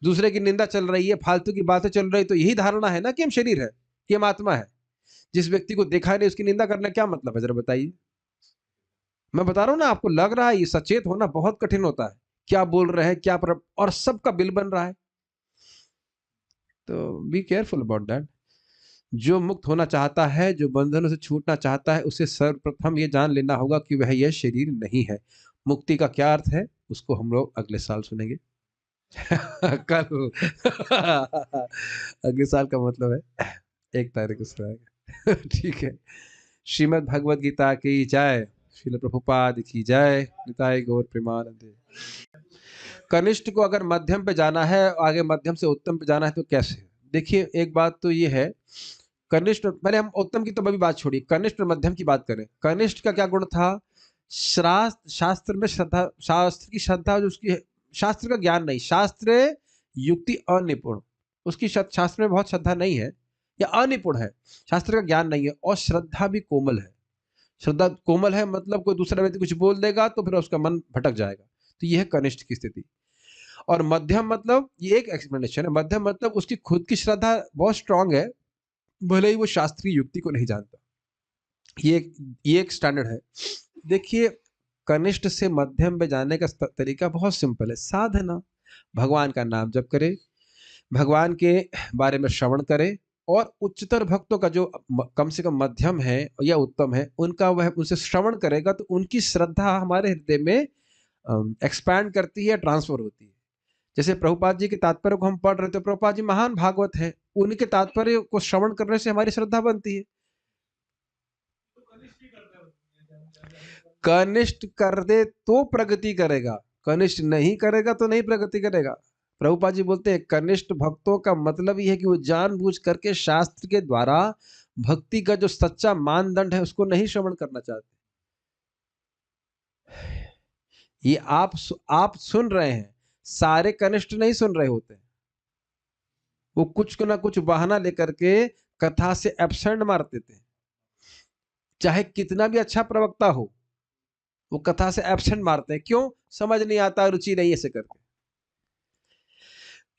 दूसरे की निंदा चल रही है, फालतू की बातें चल रही, तो यही धारणा है ना कि हम शरीर है, कि हम आत्मा है। जिस व्यक्ति को देखा नहीं उसकी निंदा करना क्या मतलब है, जरा बताइए। मैं बता रहा हूं ना आपको, लग रहा है ये सचेत होना बहुत कठिन होता है, क्या बोल रहे हैं, क्या और सबका बिल बन रहा है। तो बी केयरफुल अबाउट दैट। जो मुक्त होना चाहता है, जो बंधनों से छूटना चाहता है, उसे सर्वप्रथम ये जान लेना होगा कि वह यह शरीर नहीं है। मुक्ति का क्या अर्थ है, उसको हम लोग अगले साल सुनेंगे। कल। अगले साल का मतलब है 1 तारीख को सुनाएंगे। ठीक है। श्रीमद् भगवद गीता की जय। श्रील प्रभुपाद की जय। निताय गौर प्रेमानंदे। कनिष्ठ को अगर मध्यम पे जाना है, आगे मध्यम से उत्तम पे जाना है, तो कैसे? देखिए, एक बात तो ये है, कनिष्ठ, पहले हम उत्तम की तो अभी बात छोड़िए, कनिष्ठ और मध्यम की बात करें। कनिष्ठ का क्या गुण था? शास्त्र में श्रद्धा, शास्त्र की श्रद्धा, जो उसकी शास्त्र का ज्ञान नहीं, शास्त्र युक्ति अनिपुण, उसकी शास्त्र में बहुत श्रद्धा नहीं है, या अनिपुण है, शास्त्र का ज्ञान नहीं है, और श्रद्धा भी कोमल है। श्रद्धा कोमल है मतलब कोई दूसरा व्यक्ति कुछ बोल देगा तो फिर उसका मन भटक जाएगा, तो यह है कनिष्ठ की स्थिति। और मध्यम मतलब, ये एक एक्सप्लेनेशन है, मध्यम मतलब उसकी खुद की श्रद्धा बहुत स्ट्रांग है, भले ही वो शास्त्रीय युक्ति को नहीं जानता। ये एक स्टैंडर्ड है। देखिए, कनिष्ठ से मध्यम में जाने का तरीका बहुत सिंपल है, साधना। भगवान का नाम जप करे, भगवान के बारे में श्रवण करे, और उच्चतर भक्तों का जो कम से कम मध्यम है या उत्तम है, उनका वह उनसे श्रवण करेगा तो उनकी श्रद्धा हमारे हृदय में एक्सपैंड करती है, ट्रांसफर होती है। जैसे प्रभुपाद जी के तात्पर्य को हम पढ़ रहे थे, प्रभुपाद जी महान भागवत है, उनके तात्पर्य को श्रवण करने से हमारी श्रद्धा बनती है। कनिष्ठ कर दे तो प्रगति करेगा, कनिष्ठ नहीं करेगा तो नहीं प्रगति करेगा। प्रभुपाद जी बोलते हैं कनिष्ठ भक्तों का मतलब ये है कि वो जानबूझ करके शास्त्र के द्वारा भक्ति का जो सच्चा मानदंड है उसको नहीं श्रवण करना चाहते। ये आप सुन रहे हैं, सारे कनिष्ठ नहीं सुन रहे होते, वो कुछ ना कुछ बहाना लेकर के कथा से एब्सेंट मारते थे। चाहे कितना भी अच्छा प्रवक्ता हो, वो कथा से एब्सेंट मारते हैं। क्यों? समझ नहीं आता, रुचि नहीं, ऐसे करके।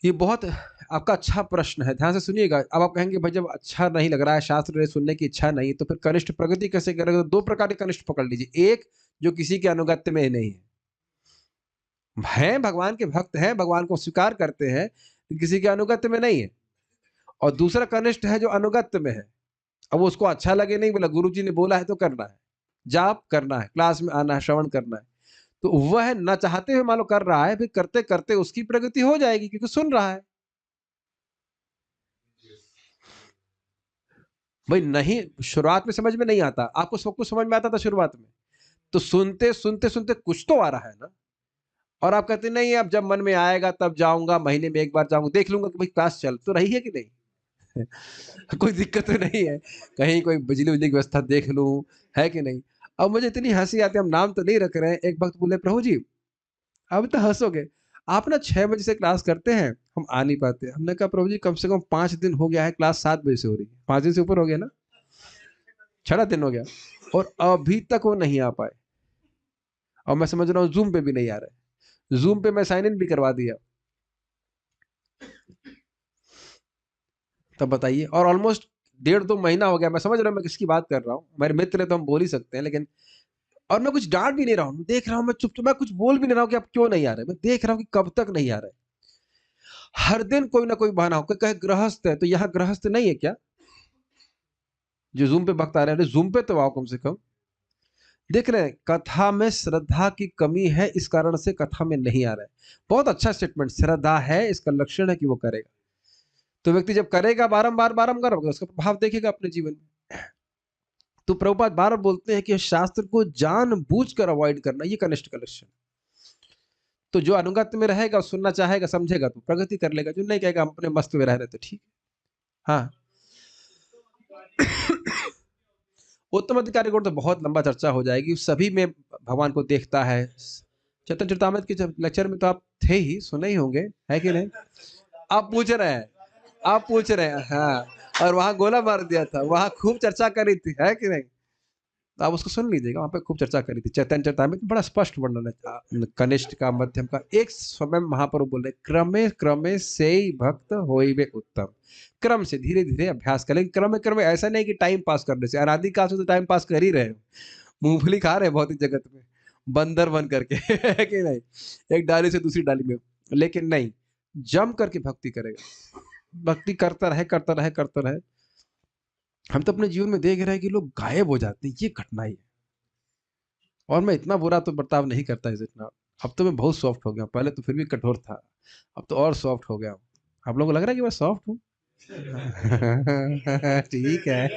ये बहुत आपका अच्छा प्रश्न है, ध्यान से सुनिएगा। अब आप कहेंगे भाई जब अच्छा नहीं लग रहा है, शास्त्र सुनने की इच्छा नहीं, तो फिर कनिष्ठ प्रगति कैसे करेगा? तो दो प्रकार के कनिष्ठ पकड़ लीजिए। एक जो किसी के अनुगत्य में नहीं है, भगवान के भक्त हैं, भगवान को स्वीकार करते हैं, किसी के अनुगत्य में नहीं है। और दूसरा कनिष्ठ है जो अनुगत्य में है। अब उसको अच्छा लगे नहीं, बोला गुरु जी ने बोला है तो करना है, जाप करना है, क्लास में आना है, श्रवण करना है, तो वह न चाहते हुए मान लो कर रहा है, फिर करते करते उसकी प्रगति हो जाएगी क्योंकि सुन रहा है। भाई नहीं, शुरुआत में समझ में नहीं आता, आपको सब कुछ समझ में आता था शुरुआत में, तो सुनते सुनते सुनते कुछ तो आ रहा है ना। और आप कहते नहीं, अब जब मन में आएगा तब जाऊंगा, महीने में एक बार जाऊंगा, देख लूंगा कि भाई क्लास चल तो रही है कि नहीं। कोई दिक्कत तो नहीं है, कहीं कोई बिजली उजली की व्यवस्था देख लूं, है कि नहीं। अब मुझे इतनी हंसी आती है, हम नाम तो नहीं रख रहे हैं। एक वक्त बोले प्रभु जी अब तो हंसोगे, आप ना 6 बजे से क्लास करते हैं, हम आ नहीं पाते। हमने कहा प्रभु जी कम से कम 5 दिन हो गया है, क्लास 7 बजे से हो रही है, 5 दिन से ऊपर हो गया ना, 6 दिन हो गया, और अभी तक वो नहीं आ पाए। और मैं समझ रहा हूँ जूम पे भी नहीं आ रहे, जूम पे मैं साइन इन भी करवा दिया। तब बताइए, और ऑलमोस्ट 1.5-2 महीना हो गया। मैं समझ रहा हूँ मैं किसकी बात कर रहा हूँ, मेरे मित्र है तो हम बोल ही सकते हैं, लेकिन और मैं कुछ डांट भी नहीं रहा हूँ, देख रहा हूँ मैं चुप, मैं कुछ बोल भी नहीं रहा हूँ कि आप क्यों नहीं आ रहे, मैं देख रहा हूँ कि कब तक नहीं आ रहे। हर दिन कोई ना कोई बहाना हो, कोई कहे गृहस्थ है, तो यहाँ गृहस्थ नहीं है क्या जो जूम पे भक्त आ रहे हैं? जूम पे तो आओ कम से कम। देख रहे हैं कथा में श्रद्धा की कमी है, इस कारण से कथा में नहीं आ रहा है। बहुत अच्छा स्टेटमेंट, श्रद्धा है इसका लक्षण है कि वो करेगा। तो व्यक्ति जब करेगा बारंबार बारंबार, उसका प्रभाव देखेगा अपने जीवन में। तो प्रभुपाद बार बोलते हैं कि शास्त्र को जानबूझकर अवॉइड करना, ये कनिष्ठ का लक्षण। तो जो अनुगत्य में रहेगा, सुनना चाहेगा, समझेगा तो प्रगति कर लेगा, जो नहीं कहेगा हम अपने मस्त में रह रहे तो ठीक है। हाँ। उत्तम अधिकारी गुण तो बहुत लंबा चर्चा हो जाएगी, सभी में भगवान को देखता है। चैतन्य चरितामृत के लेक्चर में तो आप थे ही, सुने ही होंगे, है कि नहीं? आप पूछ रहे हैं, आप पूछ रहे हैं, हाँ। और वहां गोला मार दिया था, वहां खूब चर्चा करी थी, है कि नहीं? तो आप उसको सुन लीजिएगा, वहां पे खूब चर्चा करी थी। चैतन्य चरितामृत में बड़ा स्पष्ट वर्णन है कनिष्ठ का, मध्यम का। एक समय महाप्रभु बोल रहे क्रमे क्रमे से ही भक्त होइबे उत्तम। क्रम से, धीरे धीरे अभ्यास करें, क्रम क्रम, ऐसा नहीं कि टाइम पास करने से। अनादि काल से तो टाइम पास कर ही रहे हैं, मूंगफली खा रहे हैं भौतिक जगत में, बंदर बन करके, है कि नहीं, एक डाली से दूसरी डाली में। लेकिन नहीं, जम करके भक्ति करेगा, भक्ति करता रहे करता रहे करता रहे। हम तो अपने जीवन में देख रहे हैं कि लोग गायब हो जाते हैं, ये कठिनाई है। और मैं इतना बुरा तो बर्ताव नहीं करता है जितना, अब तो मैं बहुत सॉफ्ट हो गया, पहले तो फिर भी कठोर था, अब तो और सॉफ्ट हो गया। आप लोगों को लग रहा है कि मैं सॉफ्ट हूँ? ठीक है।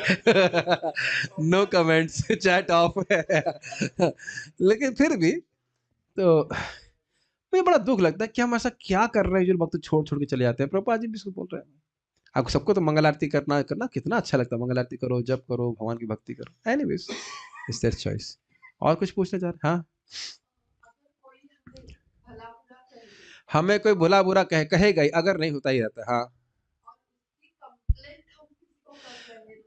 नो कमेंट्स, चैट ऑफ है। लेकिन फिर भी तो मुझे बड़ा दुख लगता है कि हम ऐसा क्या कर रहे हैं जो वक्त छोड़ छोड़ के चले जाते हैं। प्रभुपाद जी भी इसको बोल रहे हैं, आपको सबको तो मंगल आरती करना करना कितना अच्छा लगता है, मंगल आरती करो, जप करो, भगवान की भक्ति करो। Anyways it's their choice. और कुछ पूछना चाह रहे? हाँ, हमें कोई भला बुरा कहेगा ही, अगर नहीं होता ही रहता। हाँ,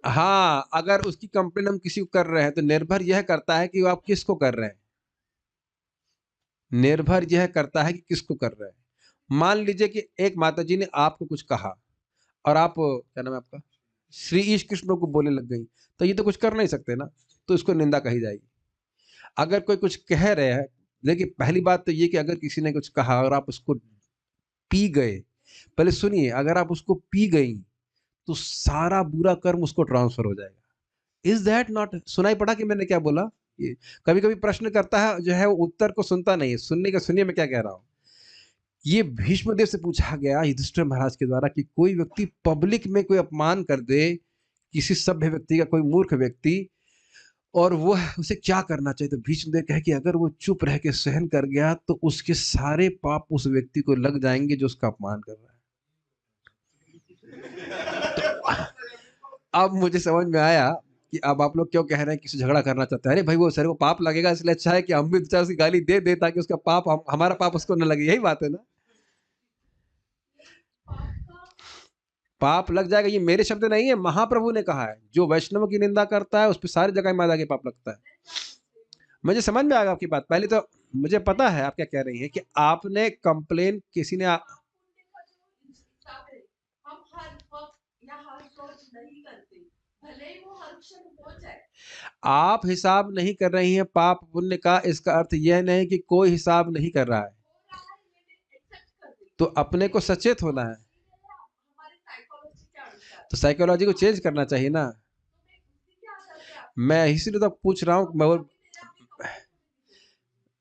हाँ, अगर उसकी कंप्लेन हम किसी को कर रहे हैं तो निर्भर यह करता है कि आप किसको कर रहे हैं, निर्भर यह करता है कि किसको कर रहे हैं। मान लीजिए कि एक माता जी ने आपको कुछ कहा और आप, क्या नाम है आपका, श्री ईश कृष्ण को बोलने लग गई, तो ये तो कुछ कर नहीं सकते ना, तो इसको निंदा कही जाएगी। अगर कोई कुछ कह रहे हैं, देखिए पहली बात तो ये कि अगर किसी ने कुछ कहा और आप उसको पी गए, पहले सुनिए, अगर आप उसको पी गई तो सारा बुरा कर्म उसको ट्रांसफर हो जाएगा। इज दैट नॉट, सुनाई पड़ा कि मैंने क्या बोला? ये कभी कभी प्रश्न करता है जो है, वो उत्तर को सुनता नहीं है, सुनने का, सुनिए मैं क्या कह रहा हूं। ये भीष्मदेव से पूछा गया युधिष्ठिर महाराज के द्वारा कि कोई व्यक्ति पब्लिक में कोई अपमान कर दे, किसी सभ्य व्यक्ति का, कोई मूर्ख व्यक्ति, और वो उसे क्या करना चाहिए? तो भीष्मदेव कहे कि अगर वो चुप रह के सहन कर गया तो उसके सारे पाप उस व्यक्ति को लग जाएंगे जो उसका अपमान कर रहा है। तो अब मुझे समझ में आया कि अब आप लोग क्यों कह रहे हैं कि झगड़ा करना चाहते हैं। अरे भाई वो सर को पाप लगेगा, इसलिए अच्छा है कि हम भी दो चार उसकी गाली दे दे ताकि उसका पाप हमारा पाप उसको न लगे। यही बात है ना। पाप लग जाएगा, ये मेरे शब्द नहीं है, महाप्रभु ने कहा है। जो वैष्णव की निंदा करता है उस पर सारी जगह मादा के पाप लगता है। मुझे समझ में आएगा आपकी बात। पहले तो मुझे पता है आप क्या कह रही हैं कि आपने कंप्लेन किसी ने आप हिसाब नहीं कर रही हैं पाप पुण्य का, इसका अर्थ यह नहीं कि कोई हिसाब नहीं कर रहा है। तो अपने को सचेत होना है। तो साइकोलॉजी को चेंज करना चाहिए ना। मैं इसीलिए तो पूछ रहा हूँ।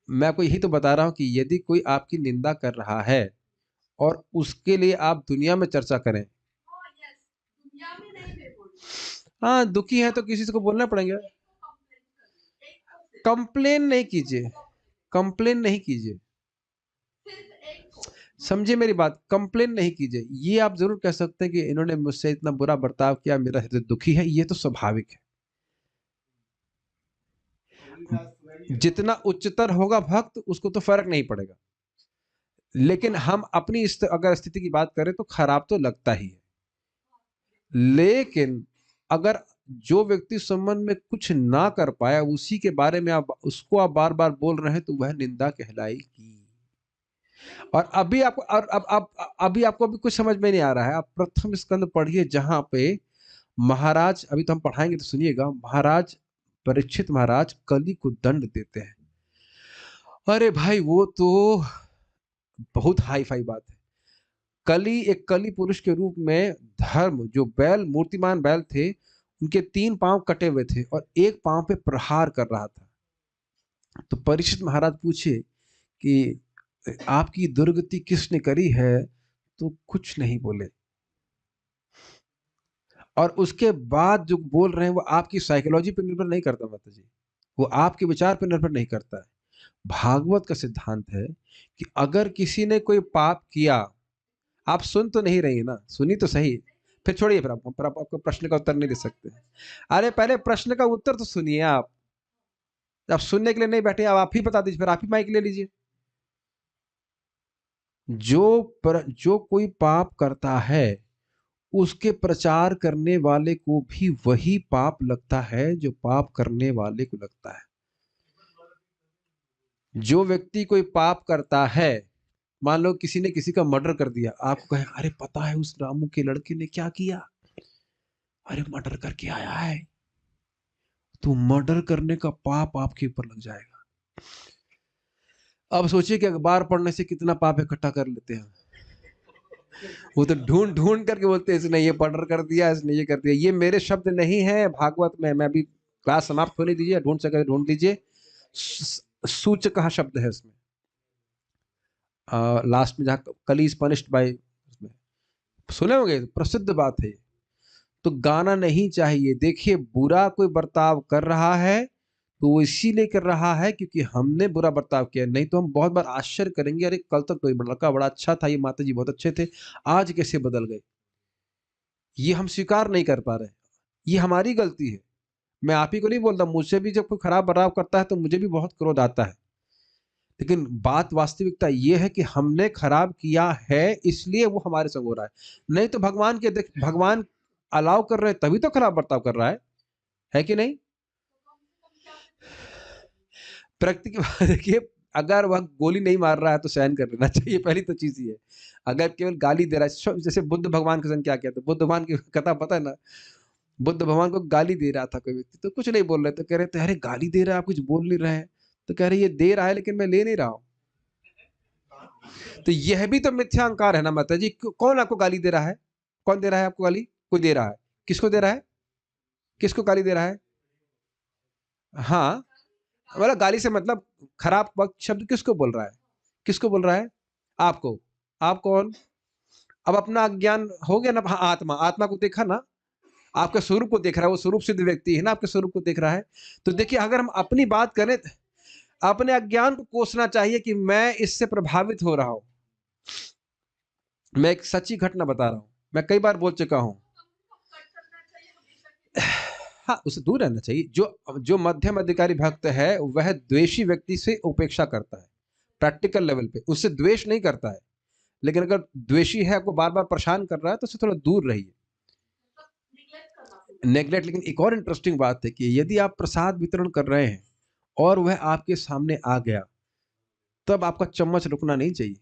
मैं आपको यही तो बता रहा हूँ कि यदि कोई आपकी निंदा कर रहा है और उसके लिए आप दुनिया में चर्चा करें, हाँ दुखी है तो किसी से को बोलना पड़ेगा। कंप्लेन नहीं कीजिए, कंप्लेन नहीं कीजिए, समझिए मेरी बात। कंप्लेन नहीं कीजिए। ये आप जरूर कह सकते हैं कि इन्होंने मुझसे इतना बुरा बर्ताव किया, मेरा हृदय दुखी है। ये तो स्वाभाविक है। जितना उच्चतर होगा भक्त उसको तो फर्क नहीं पड़ेगा, लेकिन हम अपनी अगर स्थिति की बात करें तो खराब तो लगता ही है। लेकिन अगर जो व्यक्ति संबंध में कुछ ना कर पाया उसी के बारे में आप उसको आप बार बार बोल रहे हैं तो वह निंदा कहलाएगी। और अभी आपको और अब अभी आपको अभी कुछ समझ में नहीं आ रहा है। आप प्रथम स्कंद पढ़िए, जहां पे महाराज, अभी तो हम पढ़ाएंगे तो सुनिएगा, महाराज परीक्षित महाराज कली को दंड देते हैं। अरे भाई वो तो बहुत हाई फाई बात है। कली, एक कली पुरुष के रूप में धर्म, जो बैल, मूर्तिमान बैल थे, उनके 3 पांव कटे हुए थे और एक पांव पे प्रहार कर रहा था। तो परीक्षित महाराज पूछे कि आपकी दुर्गति किसने करी है? तो कुछ नहीं बोले। और उसके बाद जो बोल रहे हैं वो आपकी साइकोलॉजी पर निर्भर नहीं करता माता जी, वो आपके विचार पर निर्भर नहीं करता है। भागवत का सिद्धांत है कि अगर किसी ने कोई पाप किया, आप सुन तो नहीं रही ना, सुनी तो सही। फिर छोड़िए, फिर आप आपको प्रश्न का उत्तर नहीं दे सकते। अरे पहले प्रश्न का उत्तर तो सुनिए। आप जब सुनने के लिए नहीं बैठे, अब आप ही बता दीजिए, फिर आप ही माइक ले लीजिए। जो कोई पाप करता है उसके प्रचार करने वाले को भी वही पाप लगता है जो पाप करने वाले को लगता है। जो व्यक्ति कोई पाप करता है, मान लो किसी ने किसी का मर्डर कर दिया, आपको कहे अरे पता है उस रामू के लड़के ने क्या किया, अरे मर्डर करके आया है, तो मर्डर करने का पाप आपके ऊपर लग जाएगा। अब सोचिए कि अखबार पढ़ने से कितना पाप इकट्ठा कर लेते हैं। वो तो ढूंढ ढूंढ करके बोलते हैं इसने ये मर्डर कर दिया, इसने ये कर दिया। ये मेरे शब्द नहीं है भागवत में। मैं अभी क्लास समाप्त होने दीजिए, ढूंढ सके ढूंढ लीजिए। सूचक शब्द है इसमें, लास्ट में जहाँ कली इज पनिश्ड बाय, सुने होंगे, प्रसिद्ध बात है। तो गाना नहीं चाहिए। देखिए बुरा कोई बर्ताव कर रहा है तो वो इसीलिए कर रहा है क्योंकि हमने बुरा बर्ताव किया। नहीं तो हम बहुत बार आश्चर्य करेंगे, अरे कल तक तो ये लड़का बड़ा अच्छा था, ये माता जी बहुत अच्छे थे, आज कैसे बदल गए। ये हम स्वीकार नहीं कर पा रहे, ये हमारी गलती है। मैं आप ही को नहीं बोलता, मुझसे भी जब कोई खराब बर्ताव करता है तो मुझे भी बहुत क्रोध आता है। लेकिन बात वास्तविकता ये है कि हमने खराब किया है इसलिए वो हमारे संग हो रहा है। नहीं तो भगवान के देख, भगवान अलाउ कर रहे हैं तभी तो खराब बर्ताव कर रहा है कि नहीं? प्रकृति की बात देखिए, अगर वह गोली नहीं मार रहा है तो सहन कर लेना चाहिए, पहली तो चीज ही है। अगर केवल गाली दे रहा है, जैसे बुद्ध भगवान के संग क्या किया था, बुद्ध भगवान की कथा पता है ना। बुद्ध भगवान को गाली दे रहा था कोई व्यक्ति, तो कुछ नहीं बोल रहे, तो कह रहे थे अरे गाली दे रहा है, आप कुछ बोल नहीं रहे हैं। तो कह रहे ये दे रहा है लेकिन मैं ले नहीं रहा हूं। तो यह भी तो मिथ्या अहंकार है ना माता जी। कौन आपको गाली दे रहा है? कौन दे रहा है आपको गाली? कोई दे रहा है। किसको दे रहा है? किसको गाली दे रहा है? हाँ, मतलब गाली से मतलब खराब वक्त शब्द किसको बोल रहा है? किसको बोल रहा है? आपको। आप कौन? अब अपना ज्ञान हो गया ना। हाँ, आत्मा, आत्मा को देखा ना। आपके स्वरूप को देख रहा है, वो स्वरूप सिद्ध व्यक्ति है ना, आपके स्वरूप को देख रहा है। तो देखिए, अगर हम अपनी बात करें, अपने अज्ञान को कोसना चाहिए कि मैं इससे प्रभावित हो रहा हूं। मैं एक सच्ची घटना बता रहा हूं, मैं कई बार बोल चुका हूं। हाँ, उससे दूर रहना चाहिए। जो मध्यम अधिकारी भक्त है वह द्वेषी व्यक्ति से उपेक्षा करता है, प्रैक्टिकल लेवल पे उससे द्वेष नहीं करता है। लेकिन अगर द्वेषी है, आपको बार बार परेशान कर रहा है, तो उससे थोड़ा दूर रहिए, नेग्लेक्ट। लेकिन एक और इंटरेस्टिंग बात है कि यदि आप प्रसाद वितरण कर रहे हैं और वह आपके सामने आ गया, तब आपका चम्मच रुकना नहीं चाहिए।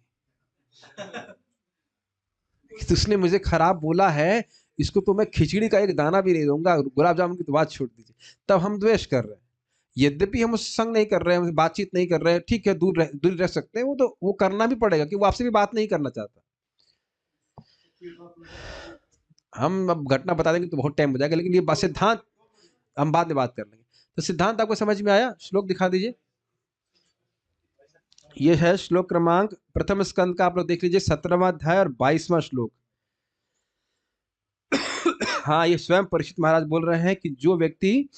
तो उसने मुझे खराब बोला है, इसको तो मैं खिचड़ी का एक दाना भी नहीं दूंगा, गुलाब जामुन की तो बात छोड़ दीजिए। तब हम द्वेष कर रहे हैं। यद्यपि हम उससे संग नहीं कर रहे हैं, बातचीत नहीं कर रहे हैं, ठीक है, दूर रह सकते हैं, वो तो वो करना भी पड़ेगा कि वो आपसे भी बात नहीं करना चाहता। हम अब घटना बता देंगे तो बहुत टाइम हो जाएगा, लेकिन ये सिद्धांत हम बाद में बात कर लेंगे। तो सिद्धांत आपको समझ में आया? श्लोक दिखा दीजिए। ये है श्लोक क्रमांक प्रथम स्कंद का, आप लोग देख लीजिए, 17वां अध्याय और 22वां श्लोक। हाँ, ये स्वयं परीक्षित महाराज बोल रहे हैं कि जो व्यक्ति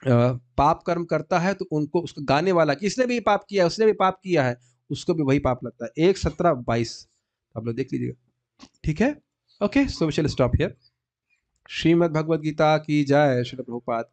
पाप कर्म करता है तो उनको, उसको गाने वाला, किसने भी पाप किया, उसने भी पाप किया है, उसको भी वही पाप लगता है। 1, 17, 22 आप लोग देख लीजिएगा, ठीक है? Okay, so we shall stop here. Shrimad Bhagavad Gita की जय। श्रील प्रभुपाद।